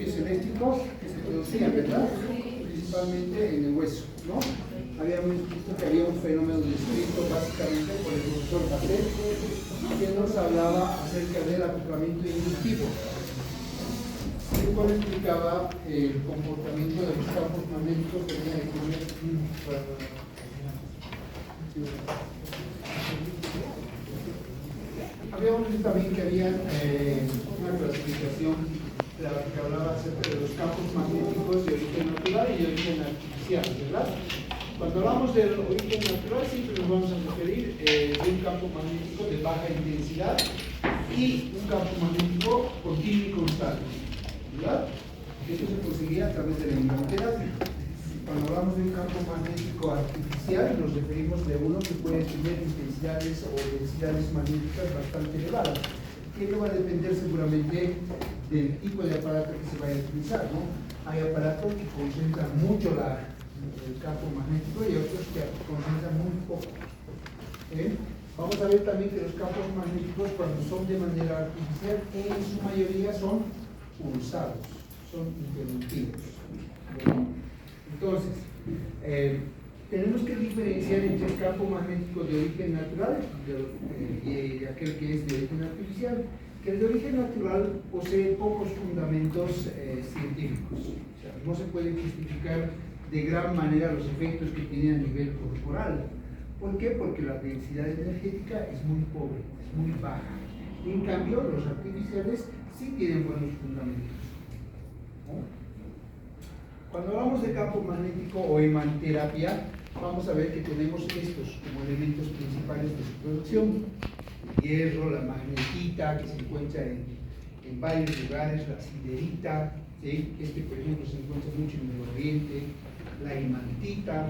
choques eléctricos que se producían, ¿verdad? Principalmente en el hueso, ¿no? Habíamos visto que había un fenómeno descrito básicamente por el profesor Basset, que nos hablaba acerca del acoplamiento inductivo, el cual explicaba el comportamiento de los campos magnéticos que tenían que poner. Habíamos visto también que había una clasificación que hablaba acerca de los campos magnéticos de origen natural y de origen artificial, ¿verdad? Cuando hablamos del origen natural siempre nos vamos a referir de un campo magnético de baja intensidad y un campo magnético continuo y constante, ¿verdad? Esto se conseguía a través de la immunoterapia. Cuando hablamos de un campo magnético artificial, nos referimos de uno que puede tener intensidades o densidades magnéticas bastante elevadas, que no va a depender seguramente del tipo de aparato que se vaya a utilizar, ¿no? Hay aparatos que concentran mucho el campo magnético y otros que concentran muy poco. Vamos a ver también que los campos magnéticos, cuando son de manera artificial, en su mayoría son pulsados, son interrumpidos. Entonces, tenemos que diferenciar entre el campo magnético de origen natural y aquel que es de origen artificial. Que el de origen natural posee pocos fundamentos científicos. O sea, no se puede justificar de gran manera los efectos que tiene a nivel corporal. ¿Por qué? Porque la densidad energética es muy pobre, es muy baja. En cambio, los artificiales sí tienen buenos fundamentos, ¿no? Cuando hablamos de campo magnético o hemanterapia, vamos a ver que tenemos estos como elementos principales de su producción: hierro, la magnetita, que se encuentra en varios lugares, la siderita, ¿sí? Este, por ejemplo, se encuentra mucho en el Oriente, la imantita,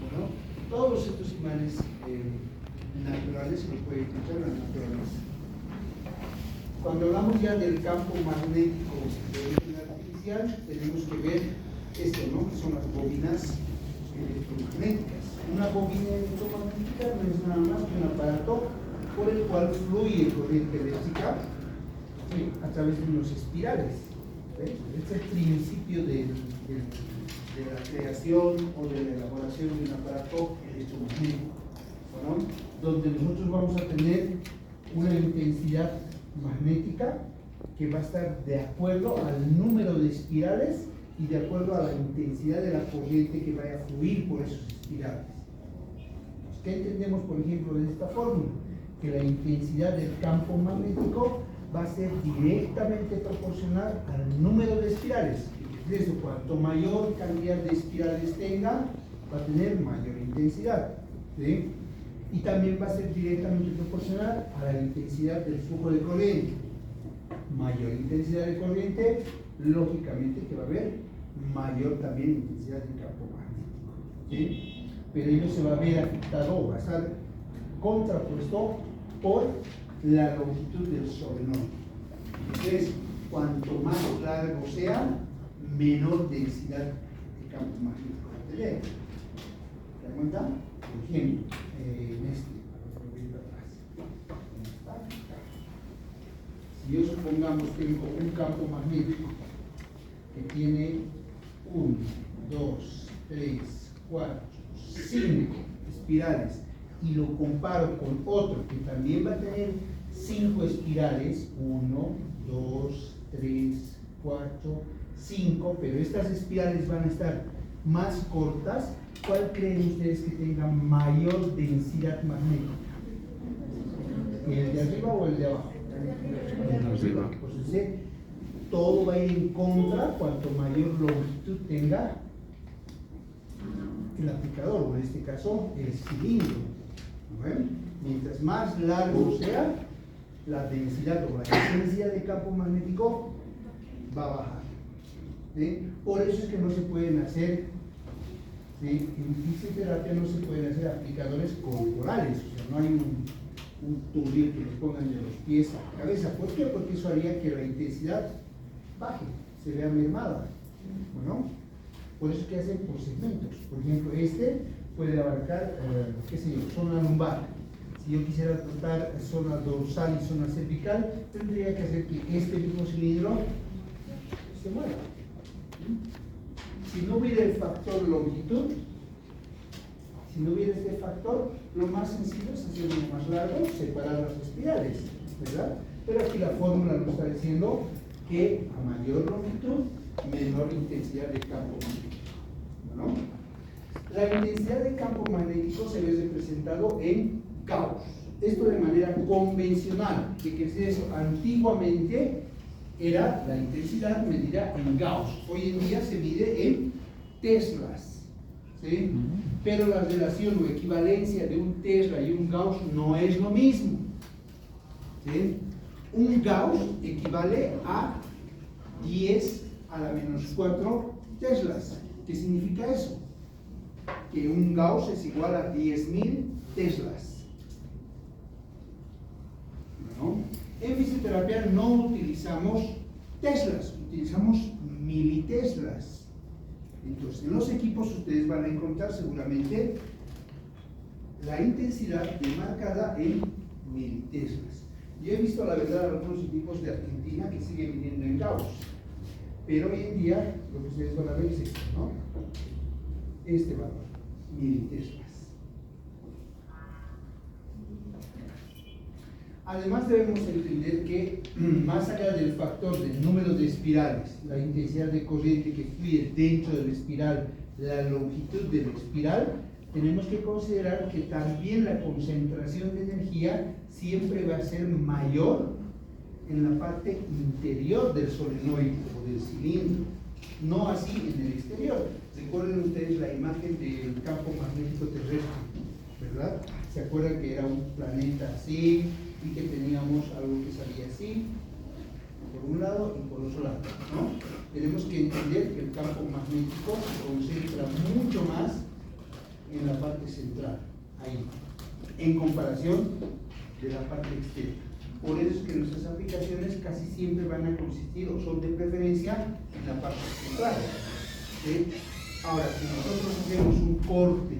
¿no? Todos estos imanes naturales se los puede encontrar en la naturaleza. Cuando hablamos ya del campo magnético de origen artificial, tenemos que ver esto, ¿no? Que son las bobinas electromagnéticas. Una bobina electromagnética no es nada más que un aparato por el cual fluye corriente eléctrica, ¿sí? A través de unos espirales. ¿Ves? Este es el principio de la creación o de la elaboración de un aparato electromagnético, ¿no? Donde nosotros vamos a tener una intensidad magnética que va a estar de acuerdo al número de espirales y de acuerdo a la intensidad de la corriente que vaya a fluir por esos espirales. ¿Qué entendemos, por ejemplo, de esta fórmula? Que la intensidad del campo magnético va a ser directamente proporcional al número de espirales. Es decir, cuanto mayor cantidad de espirales tenga, va a tener mayor intensidad, ¿sí? Y también va a ser directamente proporcional a la intensidad del flujo de corriente. Mayor intensidad de corriente, lógicamente que va a haber mayor también intensidad del campo magnético, ¿sí? Pero ello se va a ver afectado, va a estar contrapuesto por la longitud del solenoide. Entonces, cuanto más largo sea, menor densidad de campo magnético va a tener. ¿Te das cuenta? Por ejemplo, en este, si yo supongamos tengo un campo magnético que tiene 1, 2, 3, 4, 5 espirales y lo comparo con otro que también va a tener 5 espirales, 1, 2, 3, 4, 5, pero estas espirales van a estar más cortas, ¿cuál creen ustedes que tenga mayor densidad magnética? ¿El de arriba o el de abajo? El de arriba. Pues todo va a ir en contra cuanto mayor longitud tenga el aplicador, o en este caso el cilindro. ¿Ven? Mientras más largo sea, la densidad o la intensidad de campo magnético va a bajar, ¿sí? Por eso es que no se pueden hacer, ¿sí? En fisioterapia no se pueden hacer aplicadores corporales, o sea, no hay un tubil que los pongan de los pies a la cabeza. ¿Por qué? Porque eso haría que la intensidad baje, se vea mermada, ¿no? Por eso es que hacen por segmentos. Por ejemplo, este puede abarcar, qué sé yo, zona lumbar. Si yo quisiera tratar zona dorsal y zona cervical, tendría que hacer que este mismo cilindro se mueva. factor longitud, si no hubiera este factor, lo más sencillo es hacer uno más largo, separar las espirales, ¿verdad? Pero aquí la fórmula nos está diciendo que a mayor longitud, menor intensidad de campo magnético, ¿no? La intensidad de campo magnético se ve representado en Gauss. Esto de manera convencional. ¿Qué quiere decir eso? Antiguamente era la intensidad medida en Gauss. Hoy en día se mide en teslas, ¿sí? Pero la relación o equivalencia de un tesla y un Gauss no es lo mismo, ¿sí? Un Gauss equivale a 10 a la menos 4 teslas. ¿Qué significa eso? Que un Gauss es igual a 10.000 teslas, ¿no? En fisioterapia no utilizamos teslas, utilizamos militeslas. Entonces, en los equipos ustedes van a encontrar seguramente la intensidad demarcada en militeslas. Yo he visto, la verdad, algunos equipos de Argentina que siguen midiendo en Gauss, pero hoy en día lo que ustedes van a ver es esto, ¿no? Este valor, militeslas. Además debemos entender que más allá del factor del número de espirales, la intensidad de corriente que fluye dentro de la espiral, la longitud de la espiral, tenemos que considerar que también la concentración de energía siempre va a ser mayor en la parte interior del solenoide o del cilindro, no así en el exterior. Recuerden ustedes la imagen del campo magnético terrestre, ¿verdad? ¿Se acuerdan que era un planeta así y que teníamos algo que salía así, por un lado y por otro lado, ¿no? Tenemos que entender que el campo magnético se concentra mucho más en la parte central, ahí, en comparación de la parte externa. Por eso es que nuestras aplicaciones casi siempre van a consistir o son de preferencia en la parte central, ¿sí? Ahora, si nosotros hacemos un corte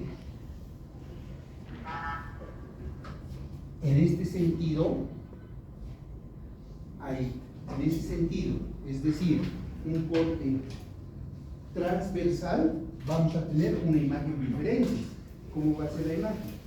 en este sentido, ahí, en ese sentido, es decir, un corte transversal, vamos a tener una imagen diferente. ¿Cómo va a ser la imagen?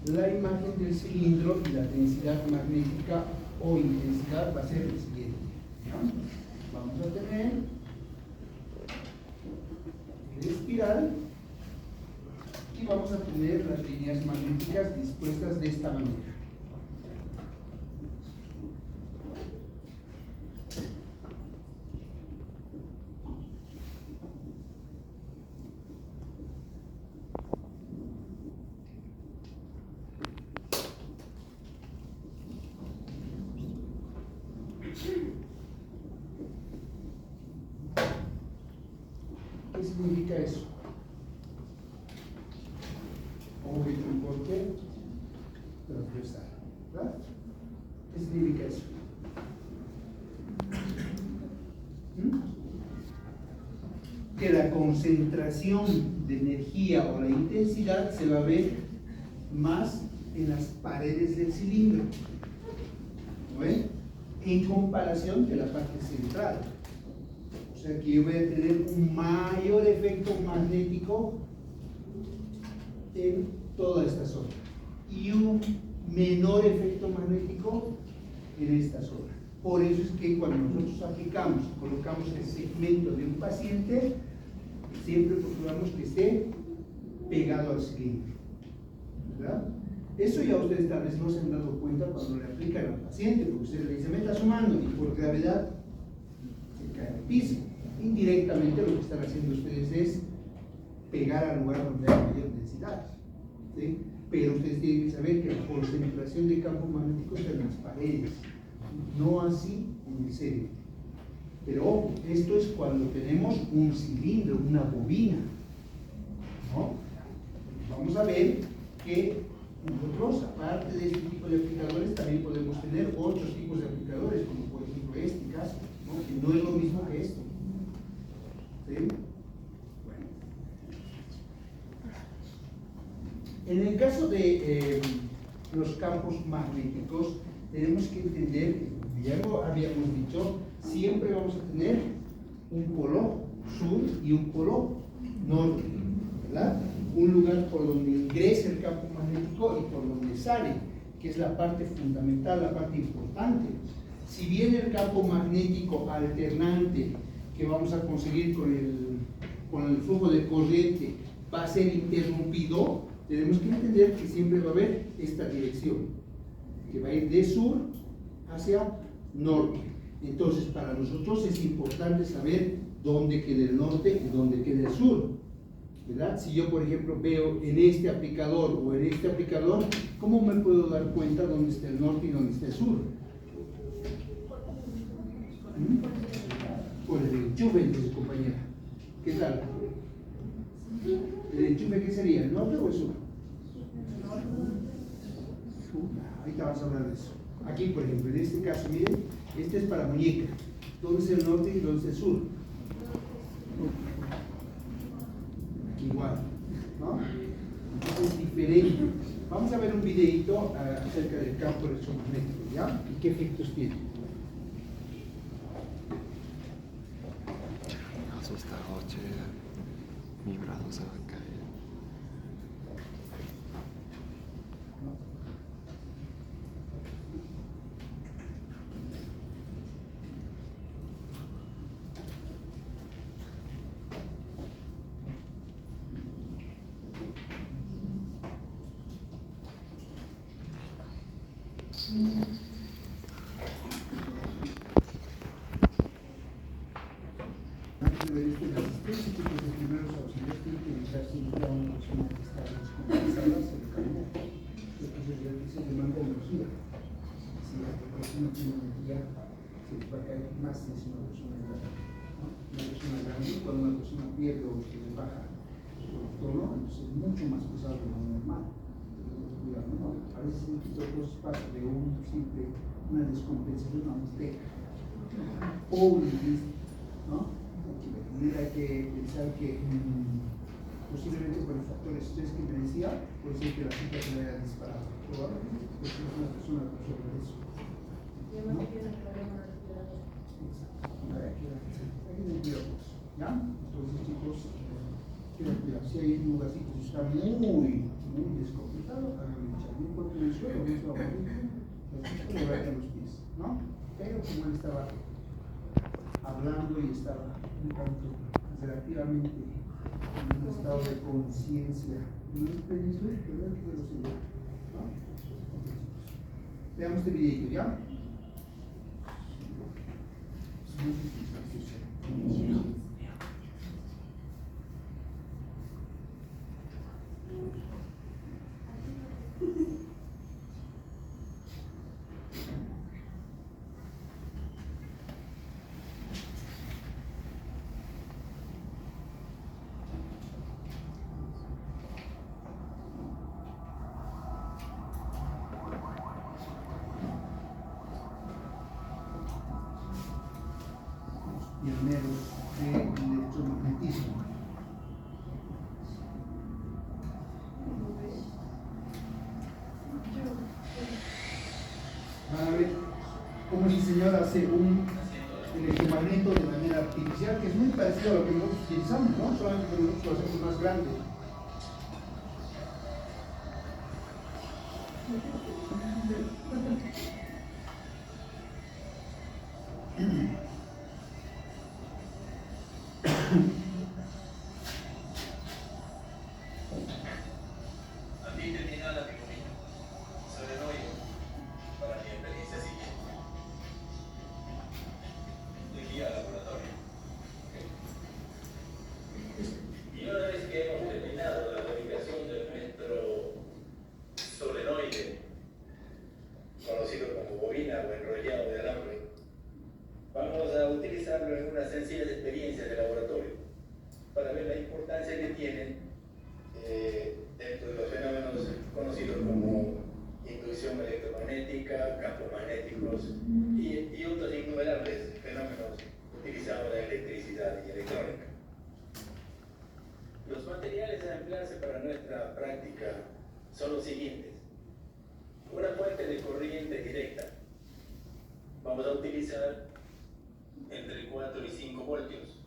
La imagen del cilindro y la densidad magnética o intensidad va a ser el siguiente, ¿no? Vamos a tener el espiral y vamos a tener las líneas magnéticas dispuestas de esta manera. ¿Qué significa eso? Vamos a ver un corte transversal, ¿verdad? ¿Qué significa eso? Que la concentración de energía o la intensidad se va a ver más en las paredes del cilindro, ¿no ven? En comparación de la parte central. O sea que yo voy a tener un mayor efecto magnético en toda esta zona y un menor efecto magnético en esta zona. Por eso es que cuando nosotros aplicamos, colocamos el segmento de un paciente, siempre procuramos que esté pegado al cilindro, ¿verdad? Eso ya ustedes tal vez no se han dado cuenta cuando le aplican al paciente, porque usted le dice, meta su mano y por gravedad se cae al piso. Indirectamente lo que están haciendo ustedes es pegar al lugar donde hay mayor densidad, ¿sí? Pero ustedes tienen que saber que la concentración de campo magnético está en las paredes, no así en el cerebro. Pero ojo, esto es cuando tenemos un cilindro, una bobina, ¿no? Vamos a ver que nosotros, aparte de este tipo de aplicadores, también podemos tener otros tipos de aplicadores, como por ejemplo este caso, ¿no? Que no es lo mismo que esto, ¿sí? Bueno. En el caso de los campos magnéticos, tenemos que entender, ya lo habíamos dicho, siempre vamos a tener un polo sur y un polo norte, ¿verdad? Un lugar por donde ingresa el campo magnético y por donde sale, que es la parte fundamental, la parte importante. Si bien el campo magnético alternante que vamos a conseguir con el flujo de corriente va a ser interrumpido, tenemos que entender que siempre va a haber esta dirección, que va a ir de sur hacia norte. Entonces, para nosotros es importante saber dónde queda el norte y dónde queda el sur, ¿verdad? Si yo, por ejemplo, veo en este aplicador o en este aplicador, ¿cómo me puedo dar cuenta dónde está el norte y dónde está el sur? Por el enchufe, entonces, compañera. ¿Qué tal? ¿El enchufe qué sería? ¿El norte o el sur? Ahorita vamos a hablar de eso. Aquí, por ejemplo, en este caso, miren, este es para muñeca. ¿Dónde es el norte y dónde es el sur? Aquí igual, ¿no? Entonces es diferente. Vamos a ver un videito acerca del campo electromagnético, ¿ya? ¿Y qué efectos tiene? Asustado, che. Mi brazo se va a caer. Antes de ver esto, la asistencia que los primeros auxilios tienen que evitar siempre a una persona que está descompensada cercana. Entonces ya dice de manga energía. Si la persona tiene energía, se les va a caer más encima de una persona grande, ¿no? Una persona grande, cuando una persona pierde o se le baja su tono, entonces es mucho más pesado de lo normal. Entonces, ¿no? A veces estos dos pasa de una descompensación a un TEC o un disco, ¿no? Hay que pensar que posiblemente por el factor estrés que me decía, puede ser que la cita se le haya disparado. Probablemente, porque es una persona con sobrepeso. Y además tiene problemas respiratorios. Exacto. Hay que tener cuidado con eso, ¿ya? Entonces, chicos, tengan cuidado. Si hay un lugarcito que está muy descompensado, hagan un echamiento en el suelo, bien suave, le levantan los pies, ¿no? Pero como él estaba hablando y estaba un tanto relativamente en un estado de conciencia, no es peninsular, pero es velocidad, ¿no? Veamos este videito, ¿ya? Pioneros del electromagnetismo. Van a ver cómo el diseñador hace un electromagneto de manera artificial, que es muy parecido a lo que nosotros utilizamos, ¿no? Solamente que nosotros lo hacemos más grande. Aquí termina la picomina. Solenoide para mi experiencia siguiente. De guía al laboratorio. Y una vez que hemos terminado la fabricación de nuestro solenoide, conocido como bobina o enrollado de alambre, vamos a utilizarlo en una sencilla experiencia de laboratorio para ver la importancia que tienen dentro de los fenómenos conocidos como inducción electromagnética, campos magnéticos y otros innumerables fenómenos utilizados en electricidad y electrónica. Los materiales a emplearse para nuestra práctica son los siguientes. Una fuente de corriente directa. Vamos a utilizar entre 4 y 5 voltios.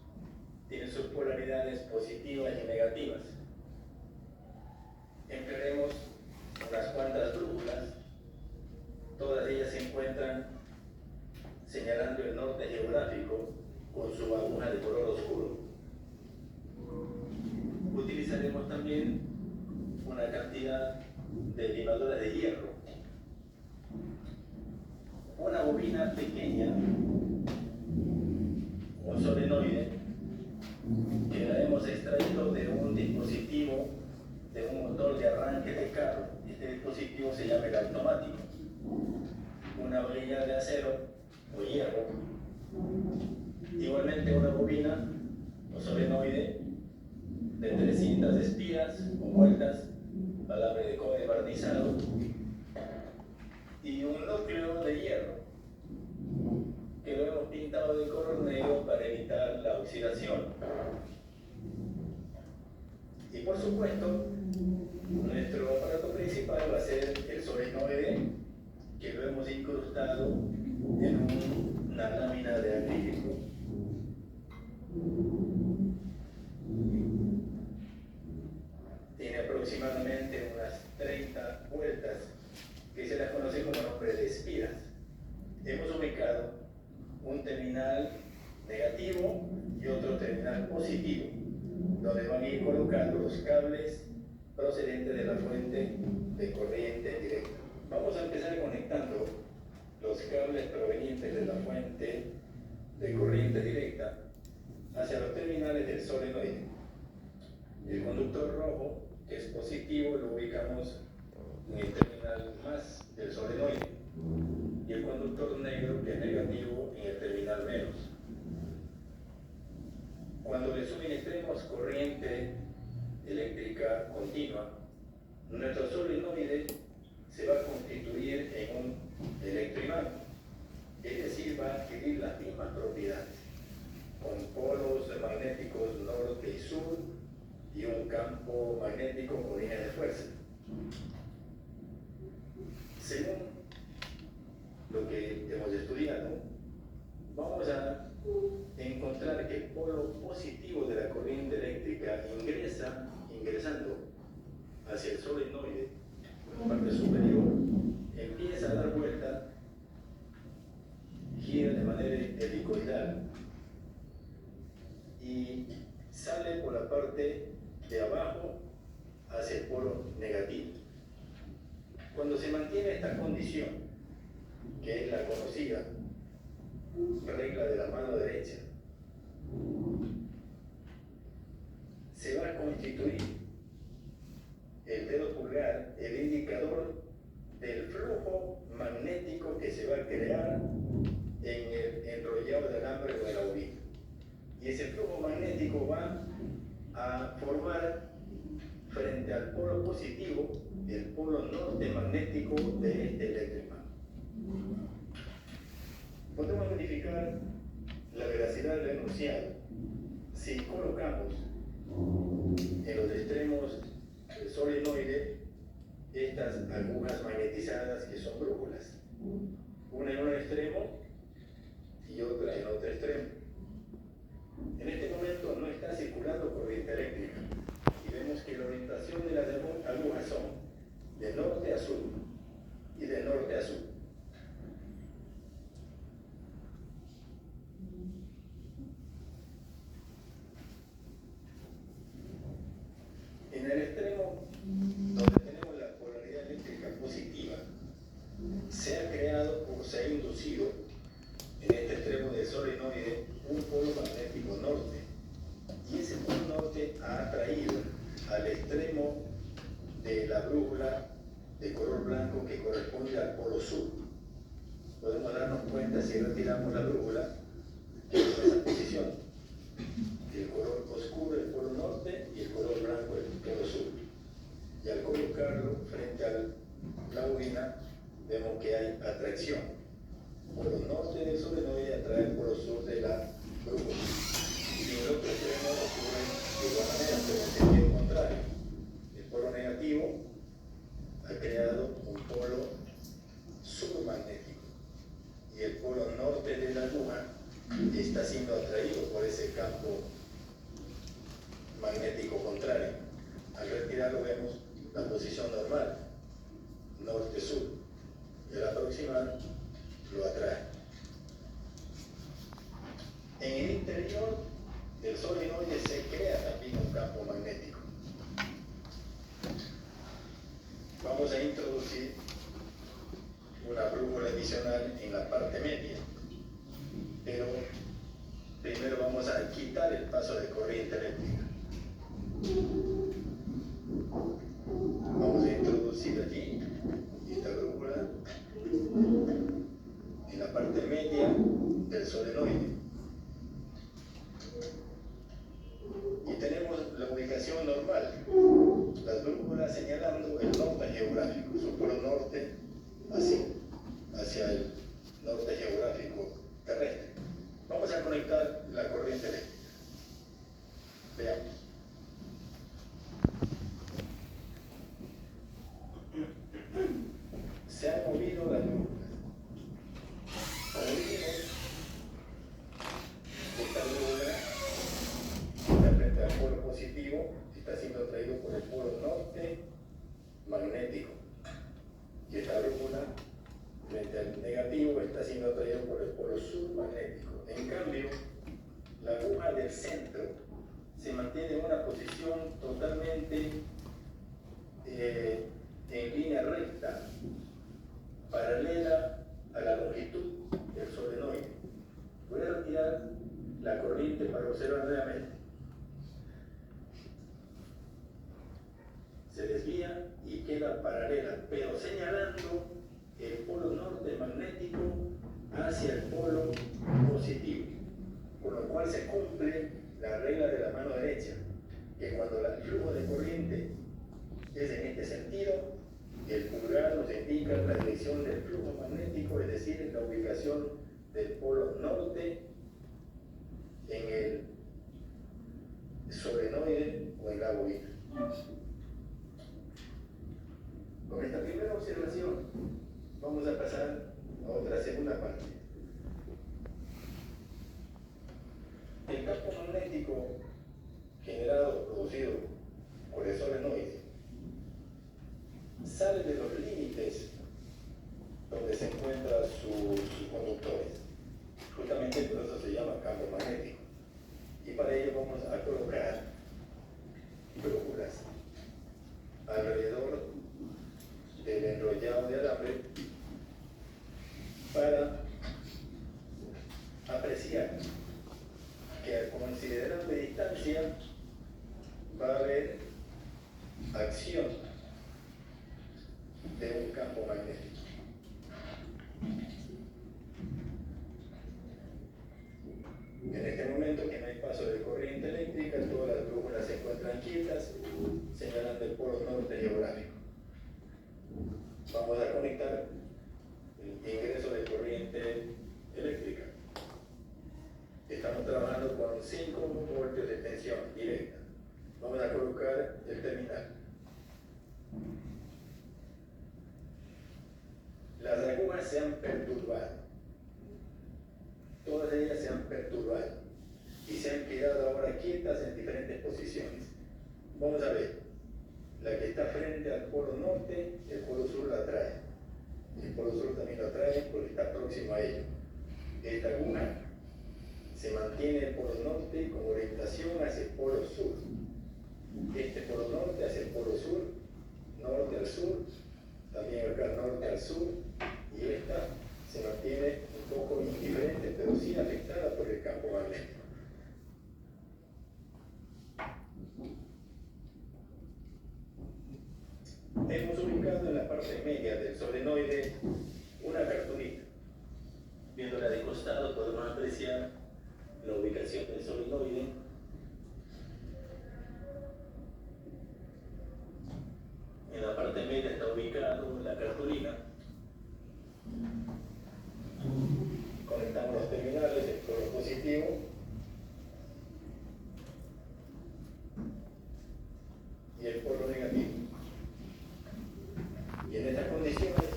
Tiene sus polaridades positivas y negativas. Emplearemos unas cuantas brújulas. Todas ellas se encuentran señalando el norte geográfico con su aguja de color oscuro. Utilizaremos también una cantidad de limadoras de hierro, una bobina pequeña, un solenoide que la hemos extraído de un dispositivo de un motor de arranque de carro. Este dispositivo se llama el automático. Una varilla de acero o hierro, igualmente una bobina o solenoide de 300 espiras o vueltas, alambre de cobre barnizado y un núcleo de hierro que lo hemos pintado de color negro para evitar la oxidación. Y por supuesto, nuestro aparato principal va a ser el solenoide, que lo hemos incrustado en una lámina de acrílico. Tiene aproximadamente unas 30 vueltas, que se las conoce como nombre de espiras. Hemos ubicado un terminal negativo y otro terminal positivo, donde van a ir colocando los cables procedentes de la fuente de corriente directa. Vamos a empezar conectando los cables provenientes de la fuente de corriente directa hacia los terminales del solenoide. El conductor rojo, que es positivo, lo ubicamos en el terminal más del solenoide, y el conductor negro, que es negativo, en el terminal menos. Cuando le suministremos corriente eléctrica continua, nuestro solenoide se va a constituir en un electroimán, es decir, va a adquirir las mismas propiedades, con polos magnéticos norte y sur y un campo magnético con líneas de fuerza. Según lo que hemos estudiado, vamos a encontrar que el polo positivo de la corriente eléctrica ingresando hacia el solenoide, en la parte superior, empieza a dar vuelta, gira de manera helicoidal y sale por la parte de abajo hacia el polo negativo. Cuando se mantiene esta condición, que es la conocida regla de la mano derecha, se va a constituir el dedo pulgar, el indicador del flujo magnético que se va a crear en el enrollado de alambre o de la bobina. Y ese flujo magnético va a formar frente al polo positivo el polo norte magnético de este electroimán. Podemos verificar la veracidad del enunciado si colocamos en los extremos del solenoide estas agujas magnetizadas que son brújulas, una en un extremo y otra en otro extremo. En este momento no está circulando corriente eléctrica y vemos que la orientación de las agujas son de norte a sur y de norte a sur. En el extremo donde tenemos la polaridad eléctrica positiva, se ha creado o se ha inducido en este extremo del solenoide un polo magnético norte, y ese polo norte ha atraído al extremo de la brújula de color blanco que corresponde al polo sur. Podemos darnos cuenta, si retiramos la brújula, que es esa posición, el color oscuro el polo norte y el color blanco el polo sur. Y al colocarlo frente a la bobina, vemos que hay atracción. Por el norte del solenoide atrae el polo sur de la brújula. Y en el otro extremo ocurre de igual manera, pero en sentido contrario. El polo negativo magnético contrario. Al retirarlo vemos la posición normal, norte-sur, y al aproximar lo atrae. En el interior del solenoide se crea también un campo magnético. Vamos a introducir una brújula adicional en la parte media, pero primero vamos a quitar el paso de corriente eléctrica. Vamos a introducir allí esta brújula en la parte media del solenoide. Y tenemos la ubicación normal, las brújulas señalando el norte geográfico, su polo norte así, hacia el norte geográfico terrestre. Vamos a conectar la corriente eléctrica. Veamos. Se han movido las brújulas. Movimos esta brújula, está frente al polo positivo, está siendo atraído por el polo norte magnético. Y esta brújula, frente al negativo, está siendo atraído por el polo sur magnético. En cambio, la aguja del centro se mantiene en una posición totalmente en línea recta, paralela a la longitud del solenoide. Voy a retirar la corriente para observar nuevamente. Se desvía y queda paralela, pero señalando el polo norte magnético hacia el polo positivo, por lo cual se cumple la regla de la mano derecha, que cuando el flujo de corriente es en este sentido, el pulgar nos indica la dirección del flujo magnético, es decir, la ubicación del polo norte en el solenoide o en la bobina. Con esta primera observación vamos a pasar a otra segunda parte. El campo magnético generado, producido por el solenoide, sale de los límites donde se encuentran sus conductores. Justamente por eso se llama campo magnético. Y para ello vamos a colocar brújulas alrededor del enrollado de alambre para apreciar que al considerar de distancia va a haber acción de un campo magnético. En este momento que no hay paso de corriente eléctrica, todas las brújulas se encuentran quietas, señalando el polo norte geográfico. Vamos a conectar el ingreso de corriente eléctrica. Estamos trabajando con 5 voltios de tensión directa. Vamos a colocar el terminal. Las agujas se han perturbado. Todas ellas se han perturbado y se han quedado ahora quietas en diferentes posiciones. Vamos a ver. La que está frente al polo norte, el polo sur la atrae. El polo sur también la atrae porque está próximo a ello. Esta aguja se mantiene el polo norte con orientación hacia el polo sur. Este polo norte hacia el polo sur, norte al sur, también acá norte al sur, y esta se mantiene un poco indiferente, pero sí afectada por el campo magnético. Hemos ubicado en la parte media del solenoide una cartulina. Viéndola de costado podemos apreciar la ubicación del solenoide. En la parte media está ubicado la cartulina. Conectamos los terminales, el polo positivo y el polo negativo. Y en estas condiciones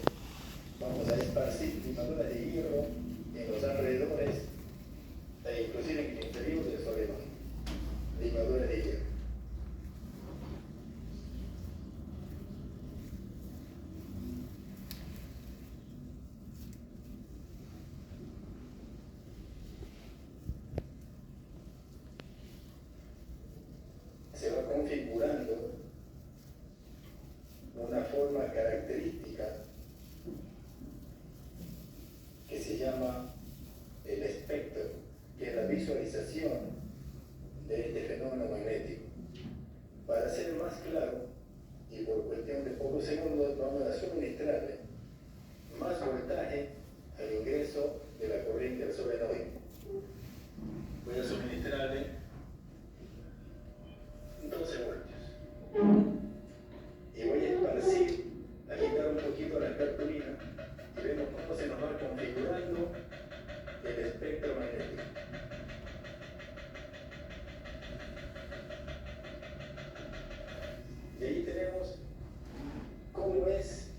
vamos a esparcir limaduras de hierro en los alrededores e inclusive en el interior del solenoide. Limaduras de hierro. Para ser más claro, y por cuestión de pocos segundos, vamos a suministrarle más voltaje al ingreso de la corriente al solenoide. Voy a suministrarle 12 voltios. Y voy a esparcir, agitar un poquito la cartulina y vemos cómo se nos va configurando el espectro magnético. Y ahí tenemos cómo es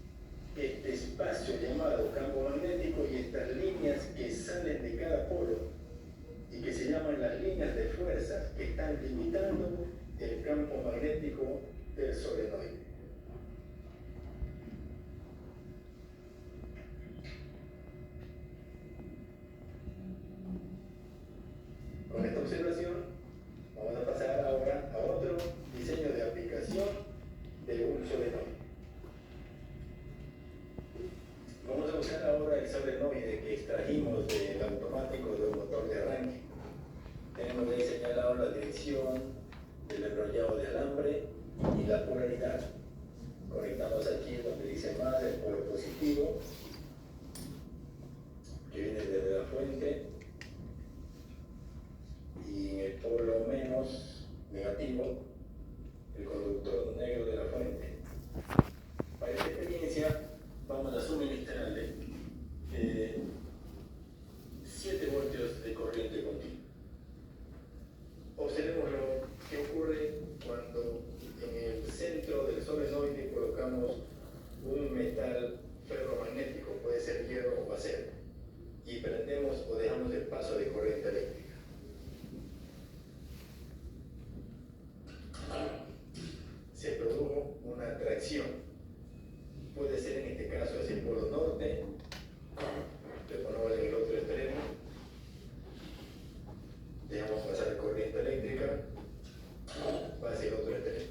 este espacio llamado campo magnético y estas líneas que salen de cada polo y que se llaman las líneas de fuerzas que están limitando el campo magnético del solenoide. Con esta observación vamos a pasar ahora a otro diseño de aplicación de un solenoide. Vamos a usar ahora el solenoide que extrajimos del automático del motor de arranque. Tenemos ahí señalado la dirección del enrollado de alambre y la polaridad. Conectamos aquí donde dice más el polo positivo, que viene desde la fuente, y en el polo menos negativo, el conductor negro de la fuente. Para esta experiencia vamos a suministrarle 7 voltios de corriente continua. Observemos lo que ocurre cuando en el centro del solenoide colocamos un metal ferromagnético, puede ser hierro o acero, y prendemos o dejamos el paso de corriente eléctrica. Se produjo una atracción, puede ser en este caso hacia el polo norte, le ponemos en el otro extremo, dejamos pasar corriente eléctrica, va hacia el otro extremo.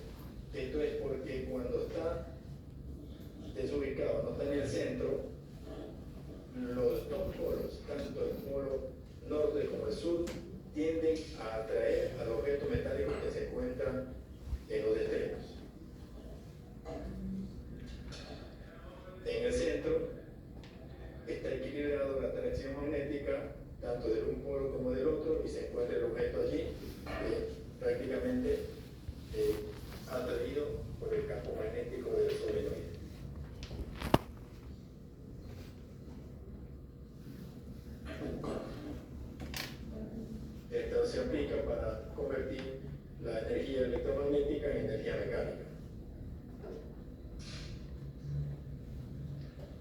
Esto es porque cuando está desubicado, no está en el centro, los dos polos, tanto el polo norte como el sur, tienden a atraer al objeto metálico que se encuentra en los extremos. En el centro está equilibrado la atracción magnética tanto de un polo como del otro y se encuentra el objeto allí prácticamente atraído por el campo magnético del solenoide. Esto se aplica para convertir la energía electromagnética en energía mecánica.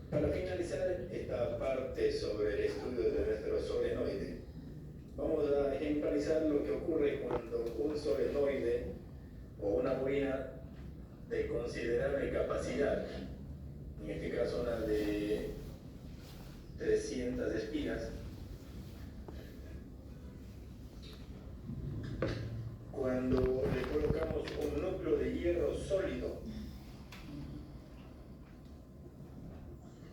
Para finalizar esta parte sobre el estudio de nuestro solenoide, vamos a ejemplarizar lo que ocurre cuando un solenoide o una bobina de considerable capacidad, en este caso una de 300 espiras, cuando le colocamos un núcleo de hierro sólido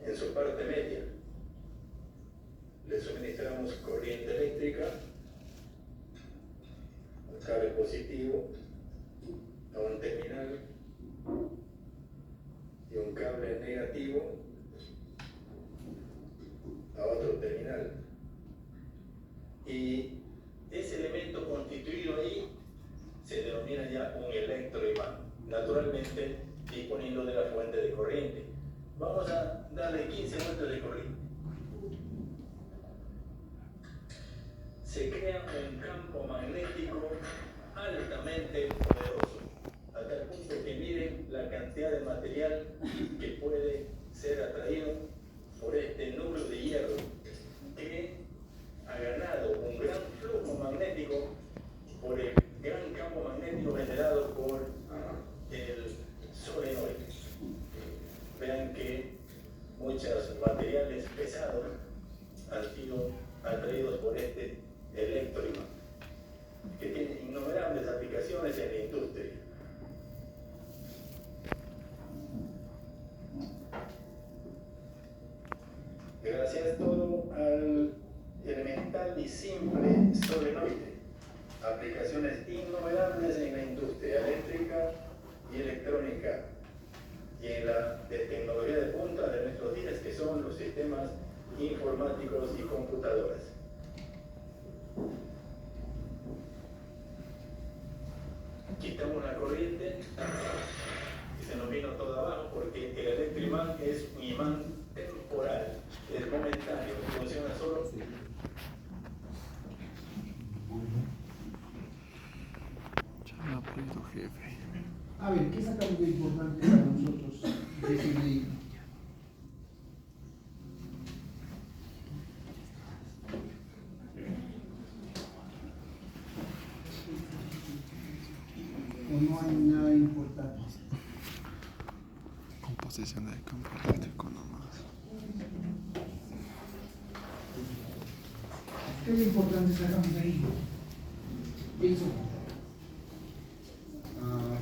en su parte media, le suministramos corriente eléctrica, un cable positivo a un terminal y un cable negativo a otro terminal. Y ese elemento constituido ahí se denomina ya un electroimán, naturalmente disponiendo de la fuente de corriente. Vamos a darle 15 voltios de corriente. Se crea un campo magnético altamente poderoso, a tal punto que miren la cantidad de material que puede ser atraído por este núcleo de hierro que ha ganado un gran flujo magnético por el gran campo magnético generado por el solenoide. Vean que muchos materiales pesados han sido atraídos por este electroimán, que tiene innumerables aplicaciones en la industria. Gracias todo al elemental y simple solenoide, aplicaciones innumerables en la industria eléctrica, computadoras. Quitamos la corriente y se nos vino todo abajo porque el electroimán es un imán temporal, es momentáneo, funciona solo. Ya me ha pedido jefe. A ver, ¿qué sacamos de importante para nosotros de ese ley? ¿O no hay nada importante? Composición del campo eléctrico nomás. ¿Qué es importante sacamos de ahí? Eso.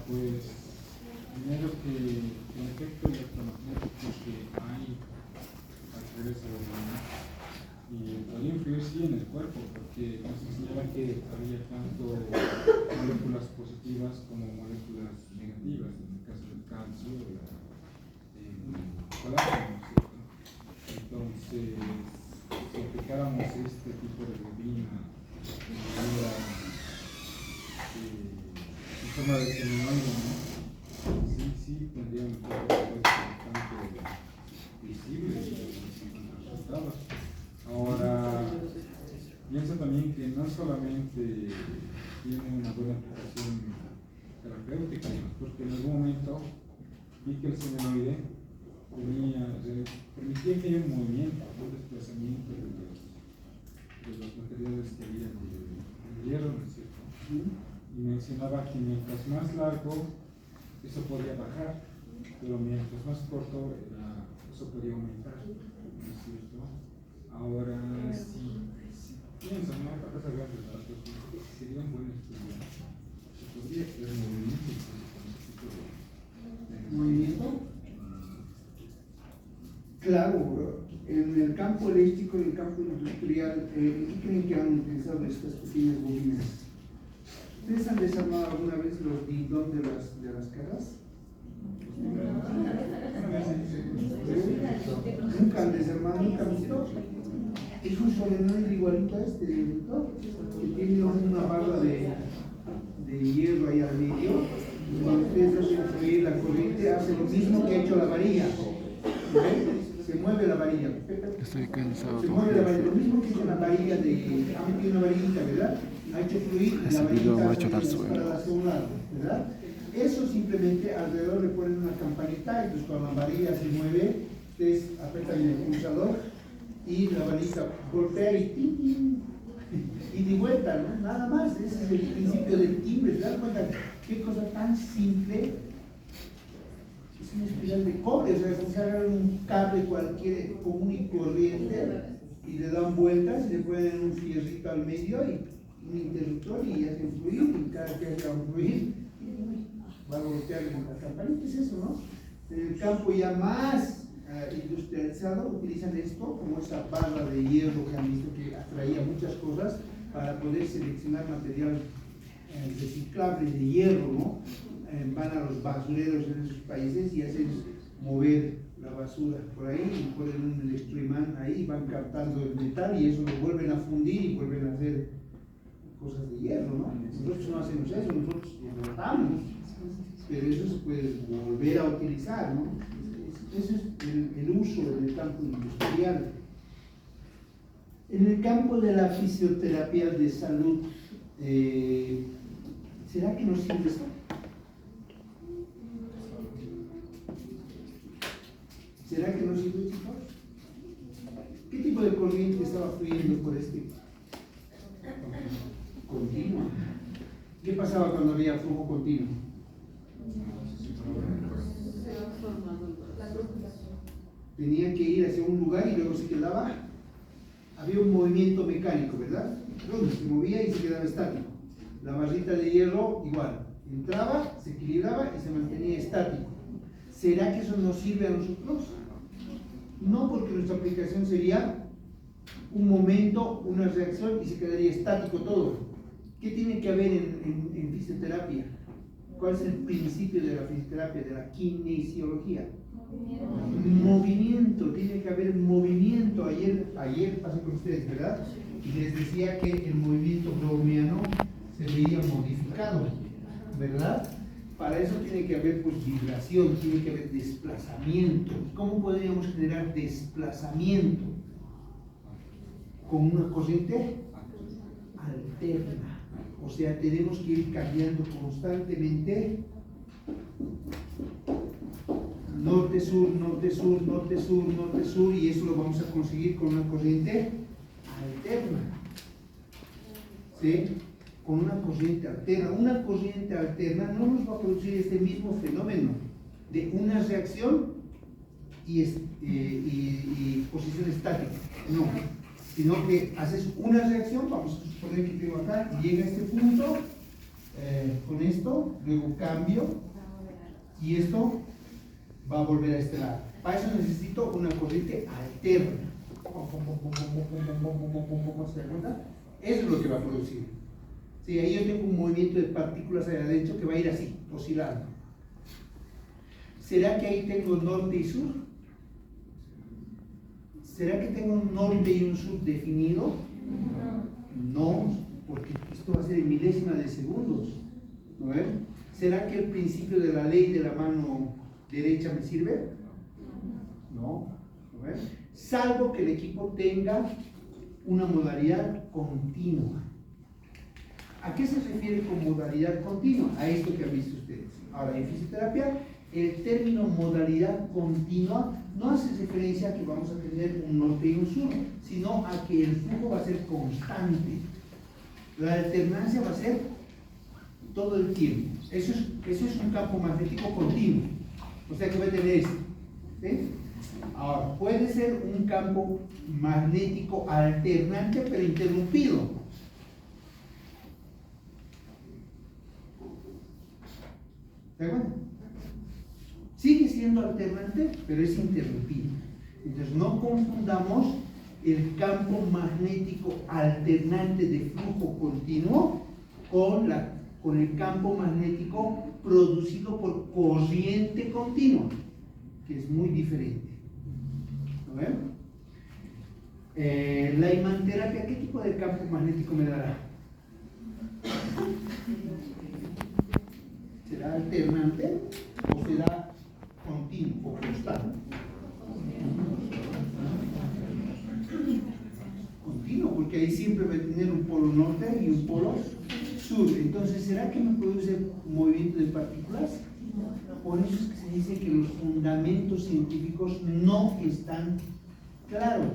Pues primero que el efecto electromagnético que hay a través de la luna y podría influir sí en el cuerpo, porque nos enseñaba que había tanto moléculas positivas como moléculas negativas, en el caso del calcio, el colágeno, ¿cierto? Entonces, si aplicáramos este tipo de bobina en manera en forma de seminoide, ¿no? Sí, tendría un efecto bastante visible en los resultados. Ahora, pienso también que no solamente tiene una buena aplicación terapéutica, porque en algún momento vi que el seminoide permitía que haya un movimiento, un desplazamiento de los materiales que había de hierro, ¿no es cierto? Y mencionaba que mientras más largo, eso podía bajar, pero mientras más corto, eso podía aumentar, ¿no es cierto? Ahora, si piensan, ¿no? Para saber de datos, sería un buen estudio. Se podría hacer movimiento con ese tipo de ¿Movimiento? Claro, en el campo eléctrico y el campo industrial, ¿qué creen que han utilizado estas pequeñas bobinas? ¿Ustedes han desarmado alguna vez los dindón de las cajas? Nunca han desarmado, nunca han visto. Es un solenoide igualito a este director, que tiene una barra de hierro ahí al medio. Y cuando ustedes hacen fluir la corriente, hace lo mismo que ha hecho la varilla. Se mueve la varilla. Estoy cansado. Se mueve la varilla, lo mismo que con la varilla de. Ha metido una varillita, ¿verdad? Ha hecho fluir la Ese video me ha hecho varillita dar sueño. hacia un lado, ¿verdad? Eso simplemente alrededor le ponen una campanita, entonces cuando la varilla se mueve, ustedes apretan el pulsador y la varilla golpea y ¡tin, tin! Y de vuelta, ¿no? Nada más. Ese es el principio del timbre. ¿Se dan cuenta qué cosa tan simple? Es una espiral de cobre, o sea, como si agarran un cable cualquier común y corriente y le dan vueltas y le ponen un fierrito al medio y un interruptor y hacen fluir, y cada que haga un fluir va a golpear la campanita. Es eso, ¿no? En el campo ya más industrializado utilizan esto como esa barra de hierro que han visto que atraía muchas cosas para poder seleccionar material reciclable de hierro, ¿no? Van a los basureros en esos países y hacen mover la basura por ahí y ponen un electroimán ahí, van captando el metal y eso lo vuelven a fundir y vuelven a hacer cosas de hierro, ¿no? Nosotros no hacemos eso, nosotros lo botamos, pero eso se puede volver a utilizar, ¿no? Ese es el uso del campo industrial. En el campo de la fisioterapia de salud, ¿será que nos sirve esto? ¿Será que nos sirve, chicos? ¿Qué tipo de corriente estaba fluyendo por este? Continua. ¿Qué pasaba cuando había flujo continuo? Tenía que ir hacia un lugar y luego se quedaba. Había un movimiento mecánico, ¿verdad? Entonces se movía y se quedaba estático. La barrita de hierro igual. Entraba, se equilibraba y se mantenía estático. ¿Será que eso nos sirve a nosotros? No, porque nuestra aplicación sería un momento, una reacción y se quedaría estático todo. ¿Qué tiene que haber en fisioterapia? ¿Cuál es el principio de la fisioterapia, de la kinesiología? Movimiento, tiene que haber movimiento. Ayer pasé con ustedes, ¿verdad? Y les decía que el movimiento browniano se veía modificado, ¿verdad? Para eso tiene que haber pues vibración, tiene que haber desplazamiento. ¿Cómo podríamos generar desplazamiento? Con una corriente alterna. O sea, tenemos que ir cambiando constantemente norte-sur, norte-sur, norte-sur, norte-sur, y eso lo vamos a conseguir con una corriente alterna. ¿Sí? Con una corriente alterna. Una corriente alterna no nos va a producir este mismo fenómeno de una reacción y posición estática. No. Sino que haces una reacción, vamos a suponer que tengo acá, y llega a este punto, con esto, luego cambio, y esto va a volver a este lado. Para eso necesito una corriente alterna. ¿Se da cuenta? Eso es lo que va a producir. Sí, ahí yo tengo un movimiento de partículas hacia adentro que va a ir así, oscilando. ¿Será que ahí tengo norte y sur? ¿Será que tengo un norte y un sur definido? No, porque esto va a ser en milésimas de segundos. ¿No ves? ¿Será que el principio de la ley de la mano derecha me sirve? No. ¿No ves? Salvo que el equipo tenga una modalidad continua. ¿A qué se refiere con modalidad continua? A esto que han visto ustedes. Ahora, en fisioterapia, el término modalidad continua no hace referencia a que vamos a tener un norte y un sur, sino a que el flujo va a ser constante. La alternancia va a ser todo el tiempo. Eso es un campo magnético continuo. O sea que va a tener esto. ¿Sí? Ahora, puede ser un campo magnético alternante pero interrumpido. ¿Se acuerdan? Sigue siendo alternante, pero es interrumpido. Entonces, no confundamos el campo magnético alternante de flujo continuo con el campo magnético producido por corriente continua, que es muy diferente. ¿Lo ven? La imanterapia, ¿qué tipo de campo magnético me dará? ¿Será alternante o será continuo o constante? Continuo, porque ahí siempre va a tener un polo norte y un polo sur. Entonces, ¿será que me produce movimiento de partículas? Por eso es que se dice que los fundamentos científicos no están claros.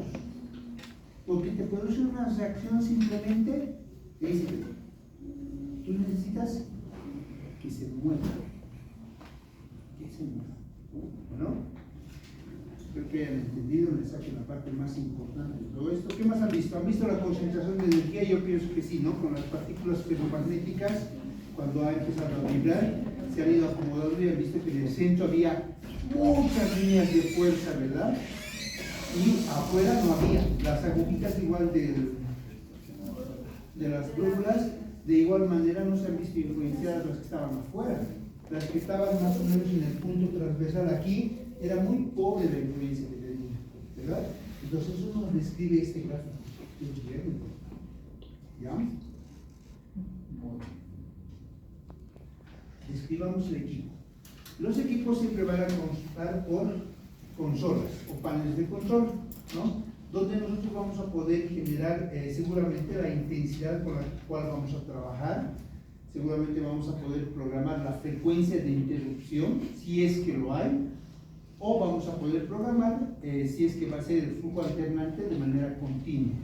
Porque te produce una reacción simplemente, tú necesitas que se mueva. Que se mueva. ¿Bueno? Espero que hayan entendido, les saquen la parte más importante de todo esto. ¿Qué más han visto? ¿Han visto la concentración de energía? Yo pienso que sí, ¿no? Con las partículas ferromagnéticas, cuando ha empezado a vibrar, se han ido acomodando y han visto que en el centro había muchas líneas de fuerza, ¿verdad? Y afuera no había. Las agujitas igual de las brújulas, de igual manera no se han visto influenciadas las que estaban afuera. Las que estaban más o menos en el punto transversal aquí, era muy pobre la influencia que tenía, ¿verdad? Entonces eso nos describe este gráfico. ¿Ya? Bueno. Describamos el equipo. Los equipos siempre van a constar por consolas o paneles de control, ¿no? Donde nosotros vamos a poder generar seguramente la intensidad con la cual vamos a trabajar. Seguramente vamos a poder programar la frecuencia de interrupción, si es que lo hay, o vamos a poder programar si es que va a ser el flujo alternante de manera continua.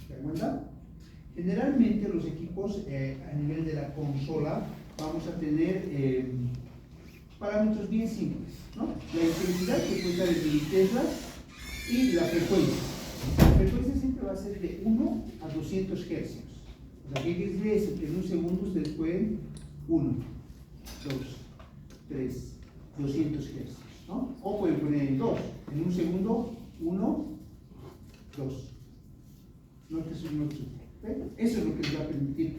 ¿De acuerdo? Generalmente los equipos a nivel de la consola vamos a tener parámetros bien simples, ¿no? La intensidad que puede dar en militeslas y la frecuencia. La frecuencia siempre va a ser de 1 a 200 Hz. O sea, ¿qué quiere decir eso? Que en un segundo ustedes pueden 1, 2, 3, 200 Hz, ¿no? O pueden poner en 2. En un segundo, 1, 2. Norte, sur, norte, sur. ¿Okay? Eso es lo que les va a permitir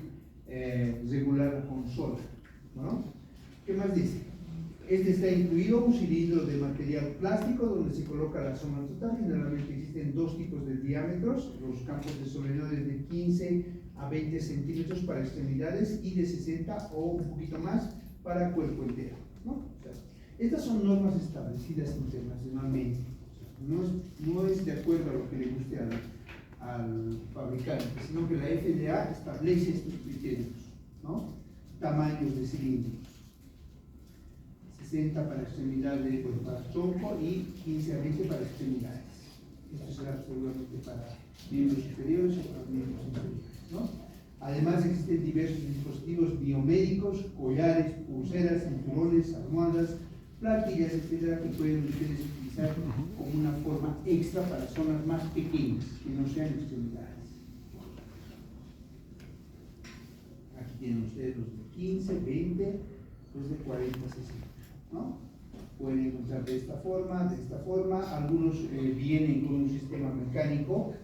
regular la consola, ¿no? ¿Qué más dice? Este está incluido un cilindro de material plástico donde se coloca la zona total. Generalmente existen dos tipos de diámetros, los campos de solenoides de 15 a 20 centímetros para extremidades y de 60 o un poquito más para cuerpo entero, ¿no? O sea, estas son normas establecidas internacionalmente. No es de acuerdo a lo que le guste al fabricante, sino que la FDA establece estos criterios, ¿no? Tamaños de cilindros. 60 para extremidades, bueno, para tronco y 15 a 20 para extremidades. Esto será seguramente para miembros superiores o para miembros inferiores, ¿no? Además existen diversos dispositivos biomédicos, collares, pulseras, cinturones, almohadas, plantillas, etcétera, que pueden ustedes utilizar como una forma extra para zonas más pequeñas, que no sean extremidades. Aquí tienen ustedes los de 15, 20, los de 40, 60, ¿no? Pueden encontrar de esta forma, algunos vienen con un sistema mecánico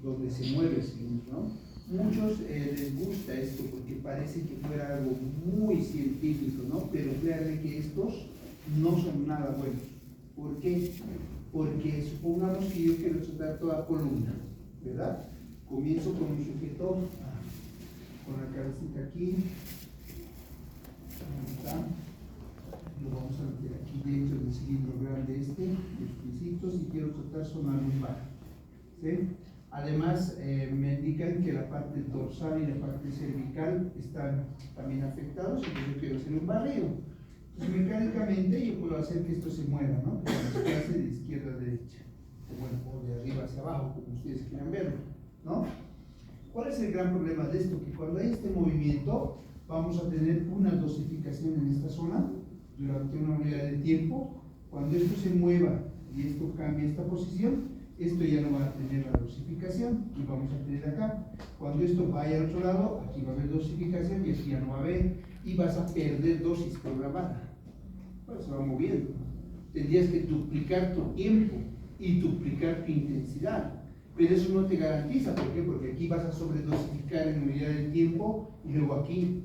donde se mueve el cilindro, ¿no? Muchos les gusta esto porque parece que fuera algo muy científico, ¿no? Pero créanme que estos no son nada buenos. ¿Por qué? Porque supongamos que yo quiero tratar toda columna, ¿verdad? Comienzo con un sujeto, con la cabecita aquí, lo vamos a meter aquí dentro del cilindro grande los pisitos, y quiero tratar zona lumbar, ¿sí? Además, me indican que la parte dorsal y la parte cervical están también afectados, entonces yo quiero hacer un barrido. Entonces, mecánicamente yo puedo hacer que esto se mueva, ¿no? Que se desplace de izquierda a derecha, o de arriba hacia abajo, como ustedes quieran verlo, ¿no? ¿Cuál es el gran problema de esto? Que cuando hay este movimiento, vamos a tener una dosificación en esta zona durante una unidad de tiempo. Cuando esto se mueva y esto cambie esta posición, esto ya no va a tener la dosificación y vamos a tener acá. Cuando esto vaya al otro lado, aquí va a haber dosificación y aquí ya no va a haber, y vas a perder dosis programada. Pues se va moviendo. Tendrías que duplicar tu tiempo y duplicar tu intensidad, pero eso no te garantiza. ¿Por qué? Porque aquí vas a sobredosificar en unidad de tiempo y luego aquí.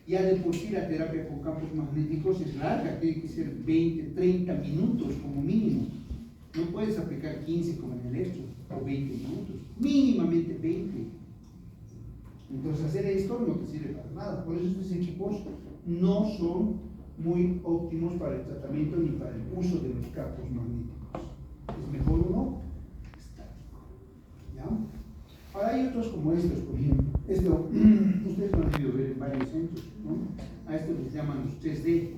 Ya de por sí la terapia con campos magnéticos es larga, tiene que ser 20, 30 minutos como mínimo. No puedes aplicar 15 como en el electro, o 20 minutos, mínimamente 20. Entonces hacer esto no te sirve para nada. Por eso estos equipos no son muy óptimos para el tratamiento ni para el uso de los campos magnéticos. Es mejor uno estático, ¿ya? Ahora hay otros como estos, por ejemplo. Esto, ustedes lo han debido ver en varios centros, ¿no? A esto les llaman los 3D,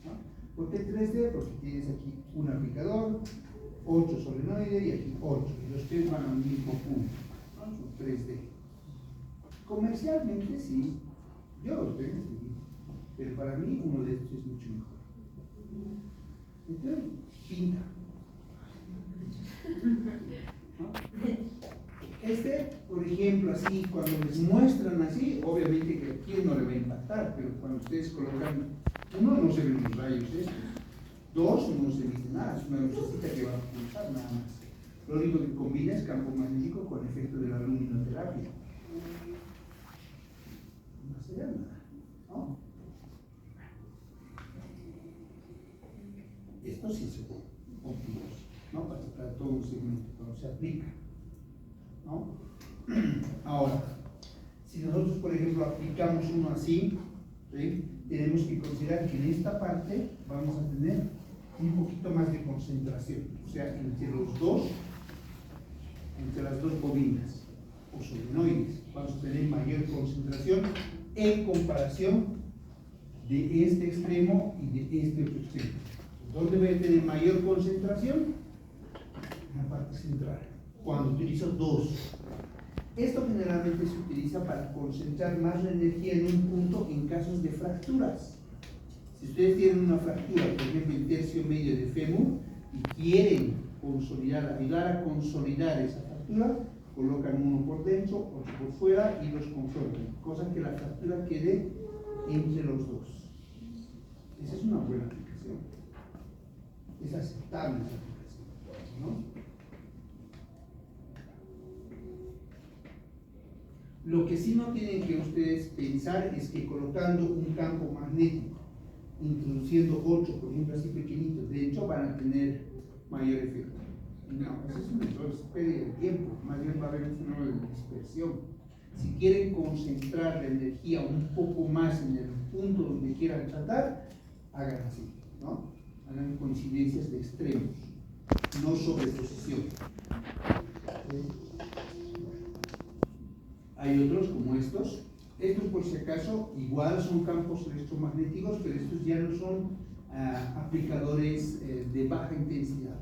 ¿no? ¿Por qué 3D? Porque tienes aquí un aplicador, 8 solenoides y aquí 8, y los tres van al mismo punto, ¿no? Son 3D. Comercialmente sí, yo los veo, pero para mí uno de estos es mucho mejor. Entonces, pinta, ¿no? Por ejemplo, así, cuando les muestran así, obviamente que aquí no le va a impactar, pero cuando ustedes colocan, uno, no se ven los rayos estos. Dos, no se dice nada, es una lucecita que va a pulsar nada más. Lo único que combina es campo magnético con efecto de la luminoterapia. No sería nada, ¿no? Estos sí son óptimos, ¿no? Para todo un segmento, cuando se aplica, ¿no? Ahora, si nosotros, por ejemplo, aplicamos uno así, ¿sí? Tenemos que considerar que en esta parte vamos a tener un poquito más de concentración, o sea, entre las dos bobinas o solenoides vamos a tener mayor concentración en comparación de este extremo y de este otro extremo. ¿Dónde voy a tener mayor concentración? En la parte central, cuando utilizo dos. Esto generalmente se utiliza para concentrar más la energía en un punto en casos de fracturas. Si ustedes tienen una fractura, por ejemplo, en tercio medio de fémur, y quieren ayudar a consolidar esa fractura, colocan uno por dentro, otro por fuera y los conforman, cosa que la fractura quede entre los dos. Esa es una buena aplicación. Es aceptable esa aplicación, ¿no? Lo que sí no tienen que ustedes pensar es que colocando un campo magnético introduciendo otro, por ejemplo, así pequeñitos dentro, van a tener mayor efecto. No, eso es un error, es pérdida de tiempo, más bien va a haber un fenómeno de dispersión. Si quieren concentrar la energía un poco más en el punto donde quieran tratar, hagan así, ¿no? Hagan coincidencias de extremos, no sobreposición. Hay otros como estos. Estos, por si acaso, igual son campos electromagnéticos, pero estos ya no son aplicadores de baja intensidad,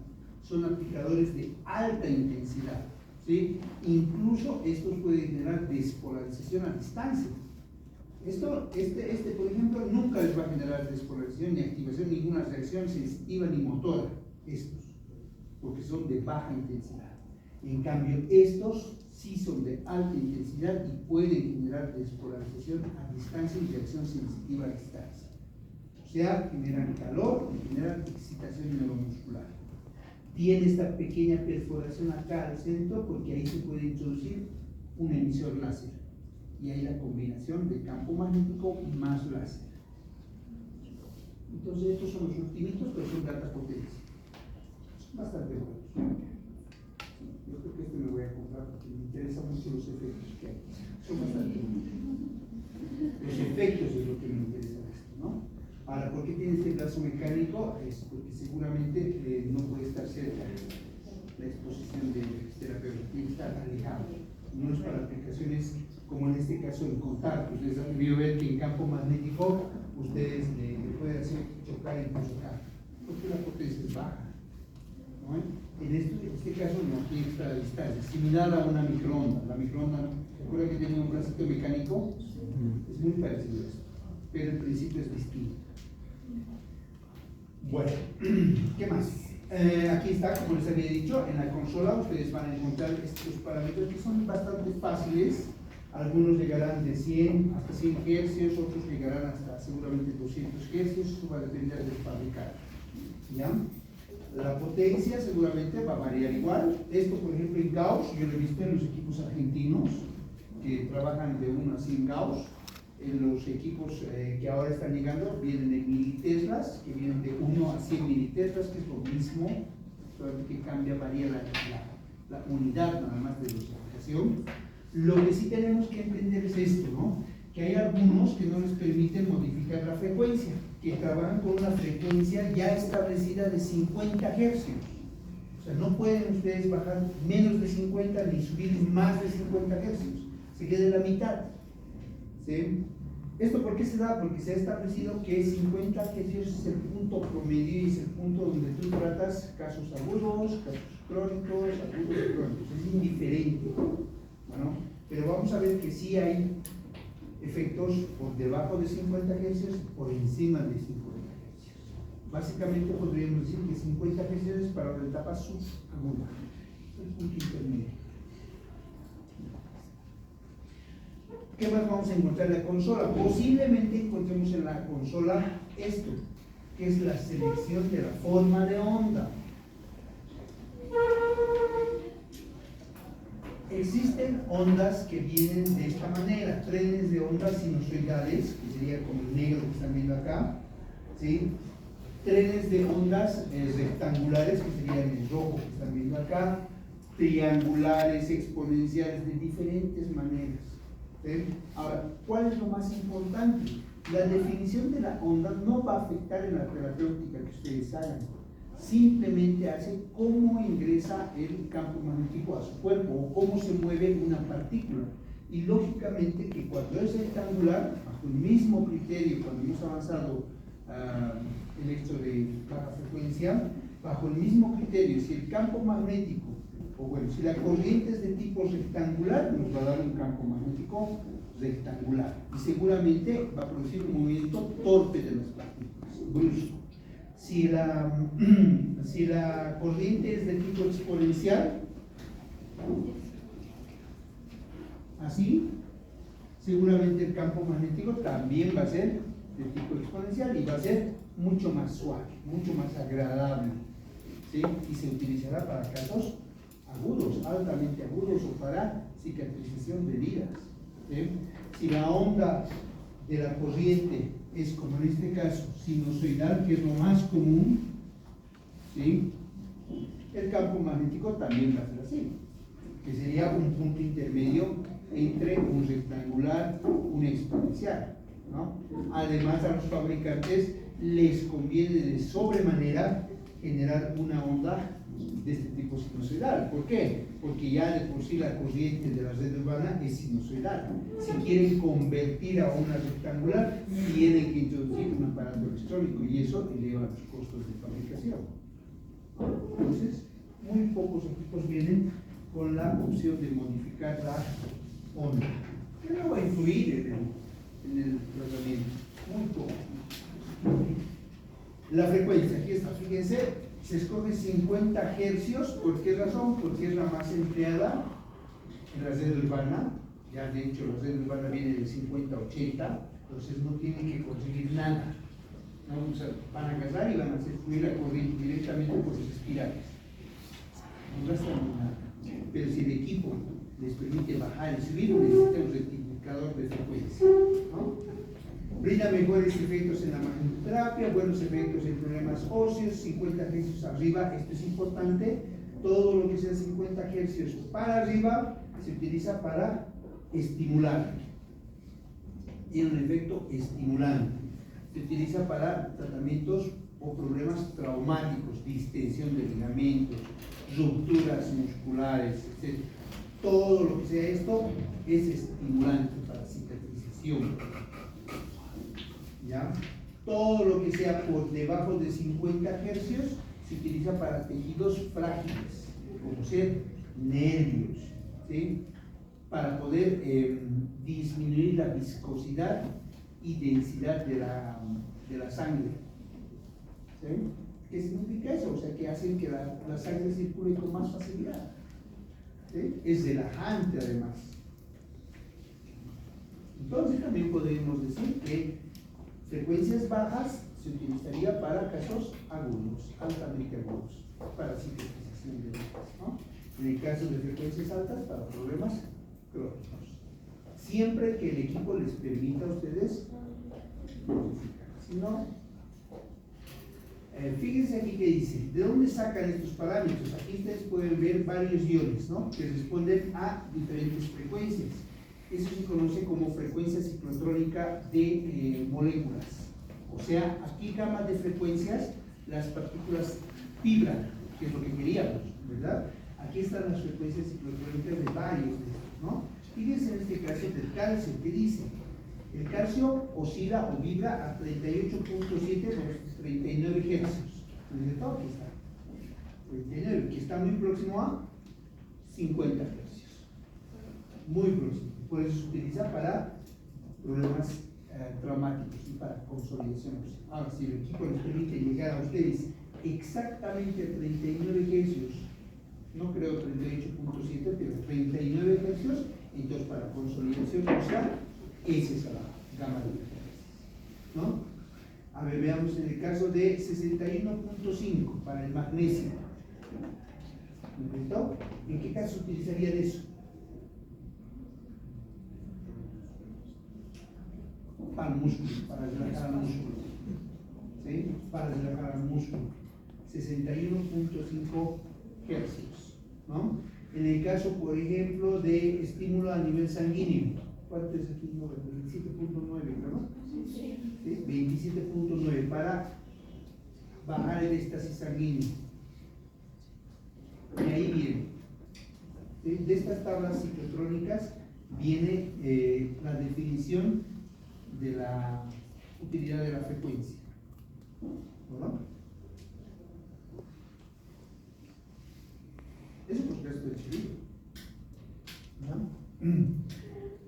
son aplicadores de alta intensidad, ¿sí? Incluso estos pueden generar despolarización a distancia. Por ejemplo, nunca les va a generar despolarización ni activación, ninguna reacción sensitiva ni motora, estos, porque son de baja intensidad. En cambio, estos sí son de alta intensidad y pueden generar despolarización a distancia y reacción sensitiva a distancia. O sea, generan calor y generan excitación neuromuscular. Tiene esta pequeña perforación acá al centro porque ahí se puede introducir un emisor láser. Y hay la combinación de campo magnético más láser. Entonces estos son los ultimitos, pero son de alta potencia. Son bastante buenos. Yo creo que este me voy a comprar porque me interesan mucho los efectos que hay. Son bastante buenos. Los efectos es lo que me interesa de esto, ¿no? Ahora, ¿por qué tiene este brazo mecánico? Es porque seguramente no puede estar cerca de la exposición de terapeuta, tiene que estar alejado. No es para aplicaciones como en este caso en contacto. Ustedes han debido ver que en campo magnético ustedes le pueden hacer chocar incluso acá, porque la potencia es baja, ¿no? En este caso no tiene que estar a distancia, similar a una microonda. La microonda, ¿se acuerdan que tenía un bracito mecánico? Es muy parecido a esto, pero el principio es distinto. Bueno, ¿qué más? Aquí está, como les había dicho, en la consola ustedes van a encontrar estos parámetros que son bastante fáciles. Algunos llegarán de 100 hasta 100 Hz, otros llegarán hasta seguramente 200 Hz, eso va a depender del fabricante. ¿Ya? La potencia seguramente va a variar igual. Esto, por ejemplo, en Gauss, yo lo he visto en los equipos argentinos que trabajan de 1 a 100 Gauss. En los equipos que ahora están llegando vienen en militeslas, que vienen de 1 a 100 militeslas, que es lo mismo, solamente que cambia, varía la unidad nada más de dosificación. Lo que sí tenemos que entender es esto, ¿no? Que hay algunos que no les permiten modificar la frecuencia, que trabajan con una frecuencia ya establecida de 50 Hz. O sea, no pueden ustedes bajar menos de 50 ni subir más de 50 Hz, se queda en la mitad. ¿Sí? ¿Esto por qué se da? Porque se ha establecido que 50 Hz es el punto promedio y es el punto donde tú tratas casos agudos, casos crónicos, agudos y crónicos. Es indiferente. Bueno, pero vamos a ver que sí hay efectos por debajo de 50 Hz, por encima de 50 Hz. Básicamente podríamos decir que 50 Hz es para la etapa subaguda, el punto intermedio. ¿Qué más vamos a encontrar en la consola? Posiblemente encontremos en la consola esto, que es la selección de la forma de onda. Existen ondas que vienen de esta manera, trenes de ondas sinusoidales, que sería como el negro que están viendo acá, ¿sí? Trenes de ondas rectangulares, que serían el rojo que están viendo acá, triangulares, exponenciales, de diferentes maneras. ¿Sí? Ahora, ¿cuál es lo más importante? La definición de la onda no va a afectar en la terapéutica que ustedes hagan. Simplemente hace cómo ingresa el campo magnético a su cuerpo o cómo se mueve una partícula. Y lógicamente que cuando es rectangular, bajo el mismo criterio, cuando hemos avanzado electro de baja frecuencia, bajo el mismo criterio, si el campo magnético, o bueno, si la corriente es de tipo rectangular, nos va a dar un campo magnético rectangular. Y seguramente va a producir un movimiento torpe de las partículas, brusco. Si la corriente es de tipo exponencial, así, seguramente el campo magnético también va a ser de tipo exponencial y va a ser mucho más suave, mucho más agradable, ¿sí? Y se utilizará para casos agudos, altamente agudos o para cicatrización de heridas, ¿sí? Si la onda de la corriente es, como en este caso, sinusoidal, que es lo más común, ¿sí? El campo magnético también va a ser así, que sería un punto intermedio entre un rectangular y un exponencial, ¿no? Además, a los fabricantes les conviene de sobremanera generar una onda de este tipo sinusoidal. ¿Por qué? Porque ya de por sí la corriente de la red urbana es sinusoidal. Si quieren convertir a una rectangular, tienen que introducir un aparato electrónico y eso eleva los costos de fabricación. Entonces, muy pocos equipos vienen con la opción de modificar la onda, que no va a influir en el tratamiento, muy poco. La frecuencia, aquí está, fíjense, se escoge 50 hercios. ¿Por qué razón? Porque es la más empleada en la red urbana. Ya de hecho la red urbana viene de 50 a 80, entonces no tienen que conseguir nada, ¿no? O sea, van a agarrar y van a hacer fluir la corriente directamente por sus espirales, no gastan nada. Pero si el equipo les permite bajar y subir, necesita un rectificador de frecuencia, ¿no? Brinda mejores efectos en la magnetoterapia, buenos efectos en problemas óseos, 50 hercios arriba. Esto es importante, todo lo que sea 50 hercios para arriba se utiliza para estimular, tiene un efecto estimulante, se utiliza para tratamientos o problemas traumáticos, distensión de ligamentos, rupturas musculares, etc. Todo lo que sea esto es estimulante para cicatrización. ¿Ya? Todo lo que sea por debajo de 50 hercios se utiliza para tejidos frágiles, como ser nervios, ¿sí? Para poder disminuir la viscosidad y densidad de la sangre. ¿Sí? ¿Qué significa eso? O sea, que hacen que la sangre circule con más facilidad. ¿Sí? Es relajante además. Entonces también podemos decir que frecuencias bajas se utilizaría para casos agudos, altamente agudos, para cicatrización de heridas, ¿no? En el caso de frecuencias altas, para problemas crónicos. Siempre que el equipo les permita a ustedes modificar. Si no, fíjense aquí que dice, ¿de dónde sacan estos parámetros? Aquí ustedes pueden ver varios iones, ¿no? Que responden a diferentes frecuencias. Eso se conoce como frecuencia ciclotrónica de moléculas. O sea, aquí gamas de frecuencias, las partículas vibran, que es lo que queríamos, ¿verdad? Aquí están las frecuencias ciclotrónicas de varios de estos, ¿no? Fíjense en este caso del calcio, ¿qué dice? El calcio oscila o vibra a 38.7 por 39 hercios. ¿Dónde está? Aquí está. 39, que está muy próximo a 50 hercios. Muy próximo. Por eso se utiliza para problemas traumáticos y para consolidación. Ahora, si el equipo les permite llegar a ustedes exactamente a 39 hercios, no creo 38.7, pero 39 hercios, entonces para consolidación, o sea, esa es la gama de frecuencias, ¿no? A ver, veamos en el caso de 61.5 para el magnesio. ¿Me gustó? ¿En qué caso utilizarían eso? Para el músculo, para relajar al músculo, ¿sí? Para relajar al músculo, 61.5 hercios, ¿no? En el caso, por ejemplo, de estímulo a nivel sanguíneo, ¿cuánto es aquí? 27.9, ¿no? Sí. 27.9 para bajar el éxtasis sanguíneo. Y ahí viene, ¿sí? De estas tablas ciclotrónicas viene la definición de la utilidad de la frecuencia, ¿no? Eso por supuesto es chido, ¿no?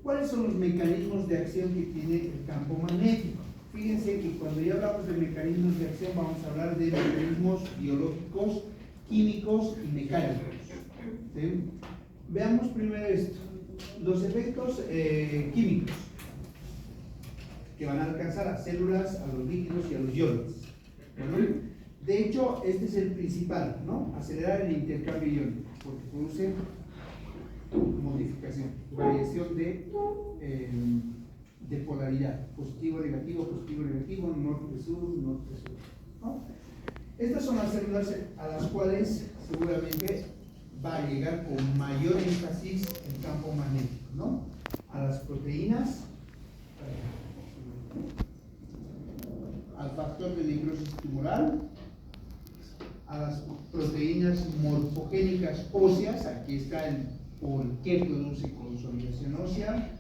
¿Cuáles son los mecanismos de acción que tiene el campo magnético? Fíjense que cuando ya hablamos de mecanismos de acción vamos a hablar de mecanismos biológicos, químicos y mecánicos, ¿sí? Veamos primero esto, los efectos químicos que van a alcanzar a células, a los líquidos y a los iones. Bueno, de hecho, este es el principal, ¿no? Acelerar el intercambio iónico, porque produce modificación, variación de de polaridad, positivo, negativo, norte-sur, norte-sur, ¿no? Estas son las células a las cuales seguramente va a llegar con mayor énfasis el campo magnético, ¿no? A las proteínas, al factor de necrosis tumoral, a las proteínas morfogénicas óseas, aquí está el por qué produce consolidación ósea,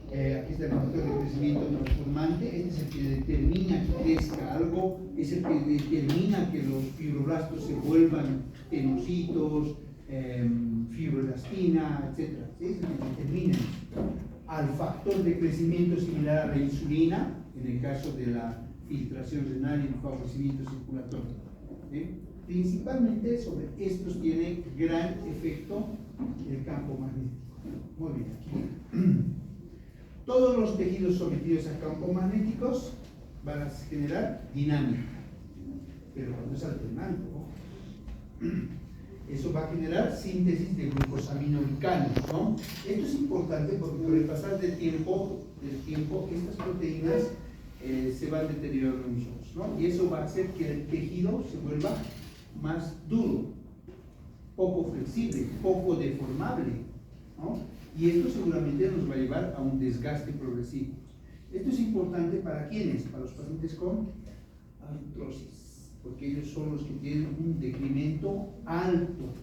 aquí está el factor de crecimiento transformante, este es el que determina que crezca algo, es el que determina que los fibroblastos se vuelvan tenocitos, fibroelastina, etc. ¿Sí? Es el que determina al factor de crecimiento similar a la insulina, en el caso de la filtración renal y el favorecimiento circulatorio. ¿Sí? Principalmente sobre estos tiene gran efecto el campo magnético. Muy bien, aquí. Todos los tejidos sometidos a campos magnéticos van a generar dinámica, pero cuando es alternante, eso va a generar síntesis de glucosaminoglicanos, ¿no? Esto es importante porque con el pasar del tiempo estas proteínas se van deteriorando en nosotros, ¿no? Y eso va a hacer que el tejido se vuelva más duro, poco flexible, poco deformable, ¿no? Y esto seguramente nos va a llevar a un desgaste progresivo. Esto es importante para ¿quiénes? Para los pacientes con artrosis, porque ellos son los que tienen un decremento alto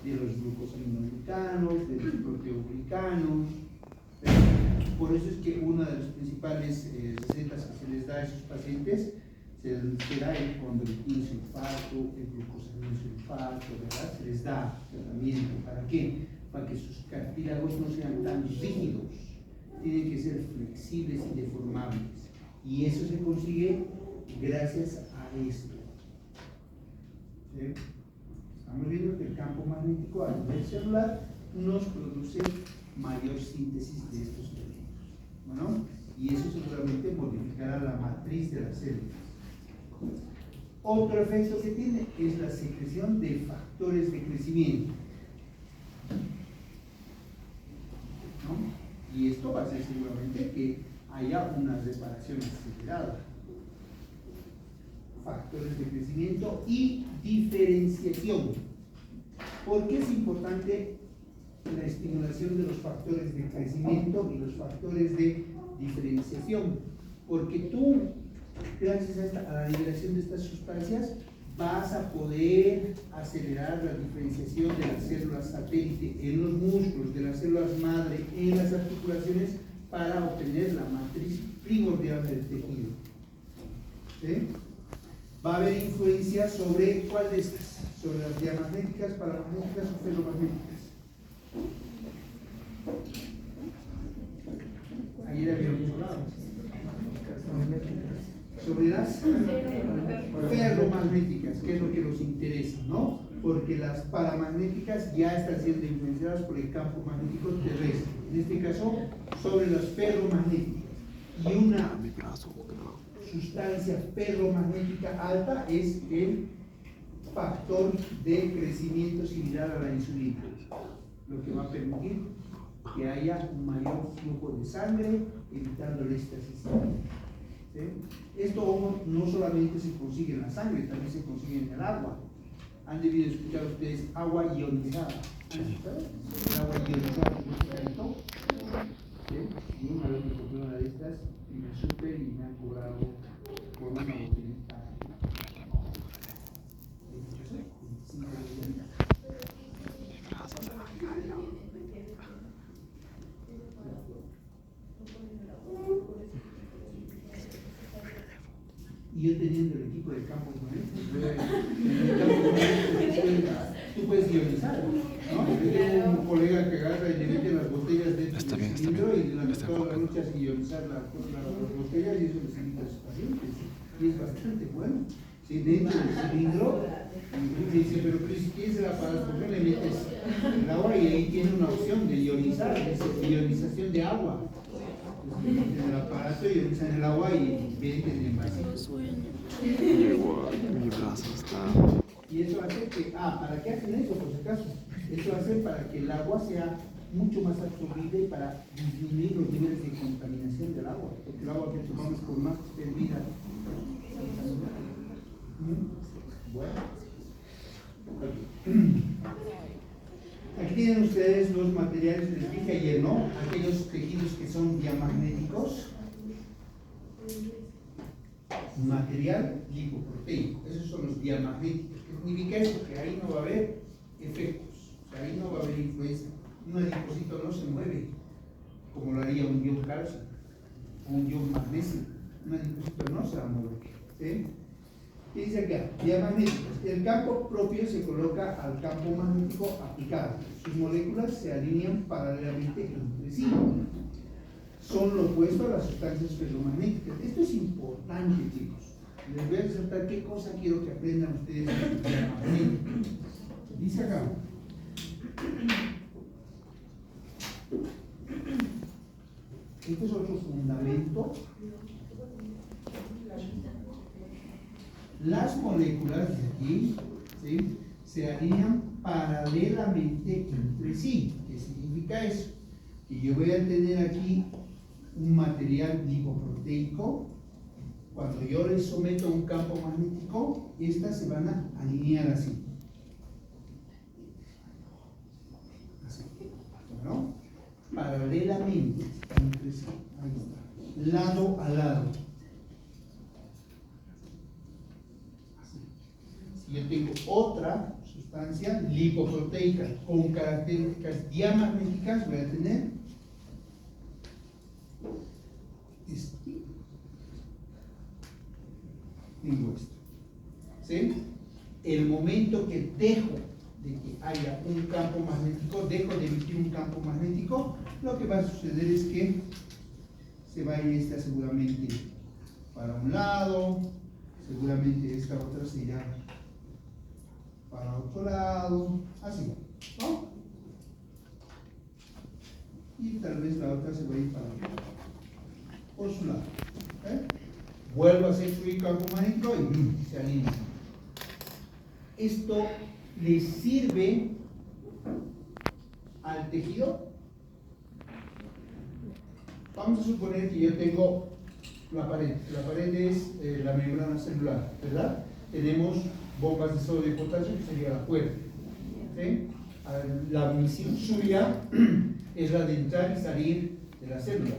de los glucosaminoglicanos, de los proteoglicanos. Por eso es que una de las principales recetas que se les da a esos pacientes será el condroitin sulfato, el glucosamino sulfato, ¿verdad? Se les da tratamiento. ¿Para qué? Para que sus cartílagos no sean tan rígidos, tienen que ser flexibles y deformables. Y eso se consigue gracias a esto. ¿Sí? Estamos viendo que el campo magnético a nivel celular nos produce mayor síntesis de estos tejidos. Bueno, y eso seguramente modificará la matriz de las células. Otro efecto que tiene es la secreción de factores de crecimiento, ¿no? Y esto va a hacer seguramente que haya una reparación acelerada. Factores de crecimiento y diferenciación. ¿Por qué es importante la estimulación de los factores de crecimiento y los factores de diferenciación? Porque tú, gracias a la liberación de estas sustancias, vas a poder acelerar la diferenciación de las células satélite en los músculos, de las células madre en las articulaciones, para obtener la matriz primordial del tejido. ¿Sí? Va a haber influencia sobre ¿cuál de estas? Sobre las diamagnéticas, paramagnéticas o ferromagnéticas. Ayer habíamos hablado sobre las ferromagnéticas, que es lo que nos interesa, ¿no? Porque las paramagnéticas ya están siendo influenciadas por el campo magnético terrestre, en este caso sobre las ferromagnéticas. Y una sustancia ferromagnética alta es el factor de crecimiento similar a la insulina, lo que va a permitir que haya un mayor flujo de sangre, evitando el éxtasis. ¿Sí? Esto no solamente se consigue en la sangre, también se consigue en el agua. Han debido escuchar ustedes agua ionizada. ¿Han escuchado? El agua ionizada ¿sí? Y una vez me compré una de estas y me supe y me han cobrado por una botellita. Y yo teniendo el equipo de campo tú puedes ionizar, ¿no? Yo tengo un colega que agarra y le mete las botellas dentro del cilindro y durante toda la noche hace ionizar las botellas, y eso les invita a sus pacientes. Y es bastante bueno. Si dentro del cilindro, dice, pero si quieres el aparato, ¿por qué le metes el agua? Y ahí tiene una opción de ionizar, dice ionización de agua. En el aparato ionizan el agua y venden en vasito. Mi brazo está. Y eso hace que, ¿para qué hacen eso? Por si acaso, eso hace para que el agua sea mucho más absorbible para disminuir los niveles de contaminación del agua, porque el agua que tomamos por más que esté hervida. Bueno. Aquí tienen ustedes los materiales, les dije ayer, ¿no? Aquellos tejidos que son diamagnéticos. Material lipoproteico, esos son los diamagnéticos. ¿Qué significa eso? Que ahí no va a haber efectos, o sea, ahí no va a haber influencia. Un adipocito no se mueve como lo haría un ion calcio o un ion magnesio. Un adipocito no se va a mover. ¿Sí? ¿Qué dice acá? Diamagnéticos. El campo propio se coloca al campo magnético aplicado. Sus moléculas se alinean paralelamente entre sí. Son lo opuesto a las sustancias ferromagnéticas. Esto es importante, chicos. Les voy a resaltar qué cosa quiero que aprendan ustedes de diamagnética. Dice acá. Este es otro fundamento. Las moléculas de aquí, ¿sí?, se alinean paralelamente entre sí. ¿Qué significa eso? Que yo voy a tener aquí un material lipoproteico. Cuando yo les someto a un campo magnético, estas se van a alinear así. Así, ¿no? Paralelamente entre sí. Ahí está. Lado a lado. Así. Si yo tengo otra sustancia lipoproteica con características diamagnéticas, voy a tener esto. Tengo esto. ¿Sí? El momento que dejo de que haya un campo magnético, dejo de emitir un campo magnético, lo que va a suceder es que se va a ir esta seguramente para un lado, seguramente esta otra se irá para otro lado, así, ¿no? Y tal vez la otra se va a ir para por su lado. Vuelvo a hacer fluir campo magnético y se alinea. Esto le sirve al tejido. Vamos a suponer que yo tengo la pared. La pared es la membrana celular, ¿verdad? Tenemos bombas de sodio y potasio, que sería la puerta. ¿Sí? La misión suya es la de entrar y salir de la célula.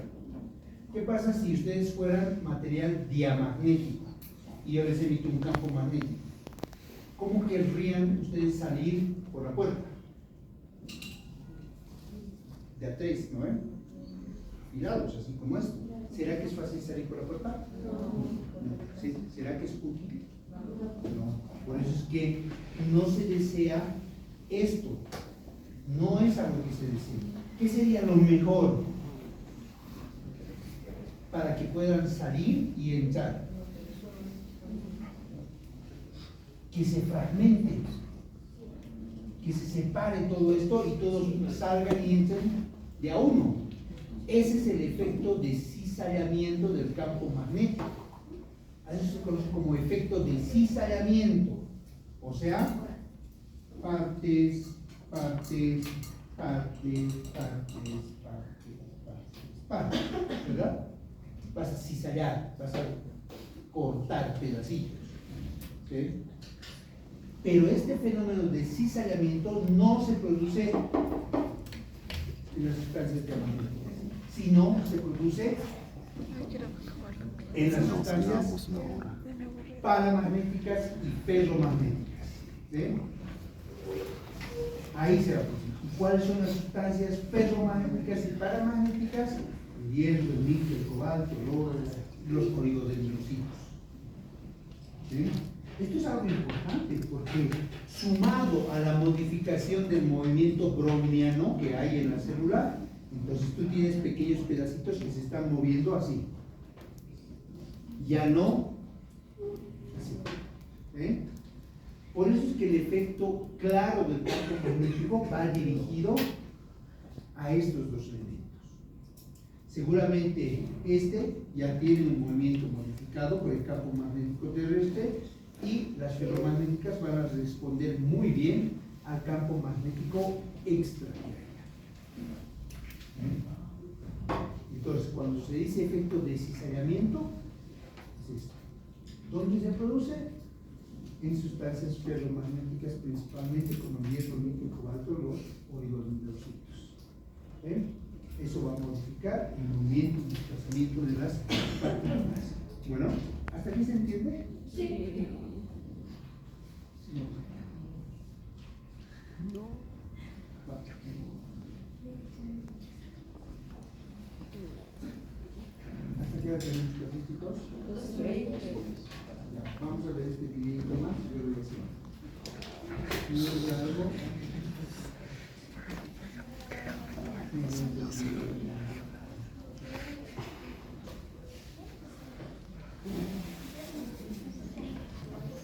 ¿Qué pasa si ustedes fueran material diamagnético y yo les emito un campo magnético? ¿Cómo querrían ustedes salir por la puerta? De a tres, ¿no ven? Afilados, así como esto. ¿Será que es fácil salir por la puerta? No. ¿Sí? ¿Será que es útil? No. Por eso es que no se desea esto. No es algo que se desea. ¿Qué sería lo mejor para que puedan salir y entrar? Que se fragmenten, que se separe todo esto y todos salgan y entren de a uno. Ese es el efecto de cizallamiento del campo magnético. A eso se conoce como efecto de cizallamiento. O sea, partes, partes, partes, partes, partes, partes, ¿verdad? Vas a cizallar, vas a cortar pedacitos. ¿Sí? Pero este fenómeno de cizallamiento no se produce en las sustancias diamagnéticas, sino se produce en las sustancias paramagnéticas y ferromagnéticas. ¿Sí? Ahí se va a producir. ¿Cuáles son las sustancias ferromagnéticas y paramagnéticas? El hierro, el níquel, el cobalto, el oro, los oligodendrocitos. ¿Sí? Esto es algo importante porque sumado a la modificación del movimiento browniano que hay en la célula, entonces tú tienes pequeños pedacitos que se están moviendo así. Ya no así. ¿Eh? Por eso es que el efecto claro del campo magnético va dirigido a estos dos elementos. Seguramente este ya tiene un movimiento modificado por el campo magnético terrestre y las ferromagnéticas van a responder muy bien al campo magnético extraterrestre. Entonces, cuando se dice efecto de cizallamiento, es esto. ¿Dónde se produce? En sustancias ferromagnéticas, principalmente como el hierro, níquel, cobalto, los oligonucleósidos. Eso va a modificar el movimiento y desplazamiento de las partículas. Bueno, ¿hasta aquí se entiende? Sí. No. Va. ¿Hasta qué hora tenemos capítulos? Ya, vamos a ver este video más y luego lo hacemos. ¿Tienes algo?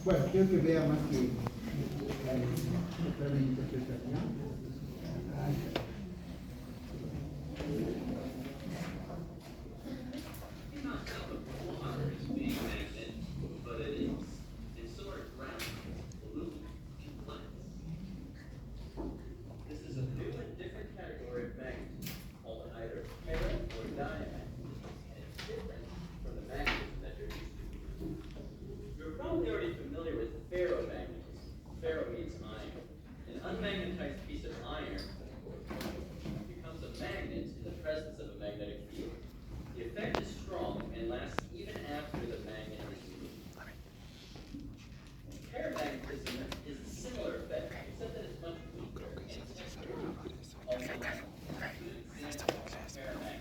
Bueno, quiero que vea más que la interpretación. This is a new and different category of magnet, called either ferro or diamagnet, and it's different from the magnetism that you're used to. You're probably already familiar with ferromagnetism. Ferro means iron. An unmagnetized piece of iron becomes a magnet in the presence of a magnetic field. The effect is strong and lasts even after the magnet is removed. Paramagnetism is a similar effect, except that it's much weaker and temporary. Although, a good example of paramagnetism.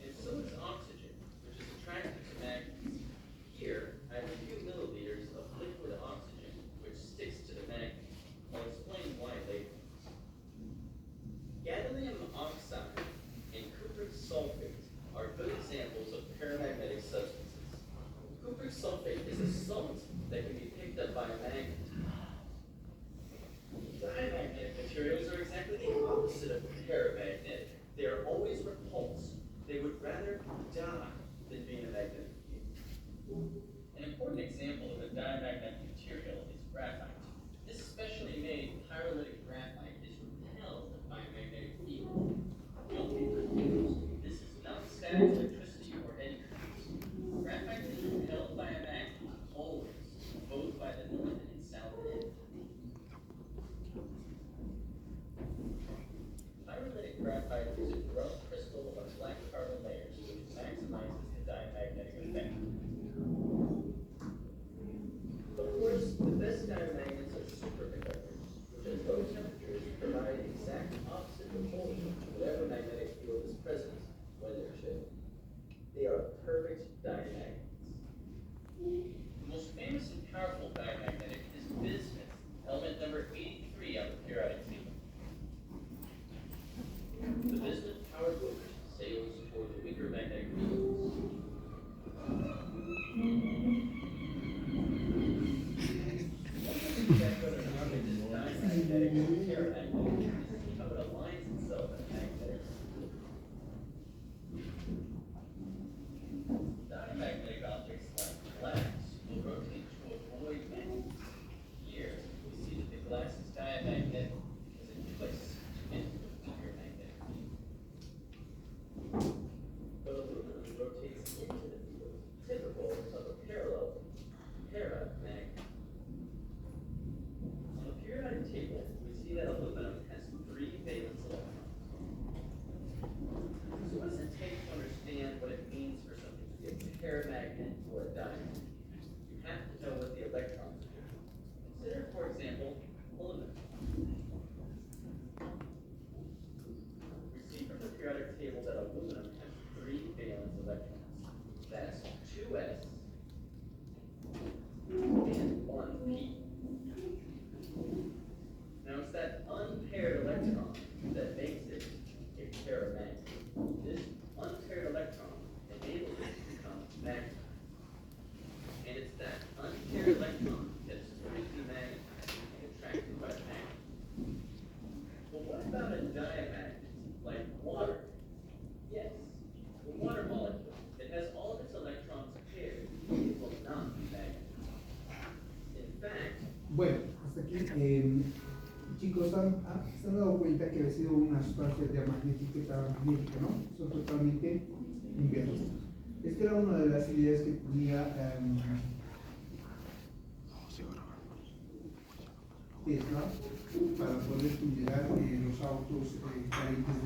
And so is oxygen, which is attracted to magnets. Here, I have a few milliliters of liquid oxygen, which sticks to the magnet. I'll explain why later. Gadolinium oxide and cupric sulfate are good examples of paramagnetic substances. Cupric sulfate is a salt that can be picked up by a magnet. Diamagnetic materials are exactly the opposite of paramagnetic. They are always repulsed. They would rather die than be in a magnetic field. An important example of a diamagnetic material is graphite. This specially made pyrolytic graphite is repelled by a magnetic field. Don't be confused. This is not static electricity or any currents. Graphite is repelled by a magnet, always, both by the north and south end. Pyrolytic graphite is a rough crystal of black carbon layers, which maximizes the diamagnetic effect. Of course, the best diamagnets are superconductors, which at low temperatures provide exact opposite repulsion to whatever magnetic field is present when they're chilled. They are perfect diamagnets. The most famous and powerful diamagnetic is bismuth, element number 83 on the periodic table. The bismuth powered boat sails toward the weaker magnetic fields. Check whether an object is diamagnetic or paramagnetic to see how it aligns itself in a magnetic field. Diamagnetic objects like glass will rotate to avoid magnets. Here, we see that the glass's diamagnet is a twist into the weaker magnetic field. But aluminum rotates into the field, typical of a parallel paramagnet. On the periodic table, we see that aluminum has 3 valence electrons. So what does it take to understand what it means for something to be a paramagnet or a diamagnet? You have to know what the electrons do. Consider, for example, aluminum. We see from the periodic table that aluminum has 3 valence electrons. That's 2s and 1p. Now it's that unpaired electron that makes it a paramagnet. This unpaired electron enables it to become magnet. And it's that unpaired electron that is strictly magnetized and attracted by the magnet. But what about a diamagnet, like water? Yes, the water molecule se han dado cuenta que ha sido una sustancia diamagnética y paramagnética, ¿no? Son totalmente inversos. Esta era una de las ideas que tenía Tesla para poder generar los autos calientes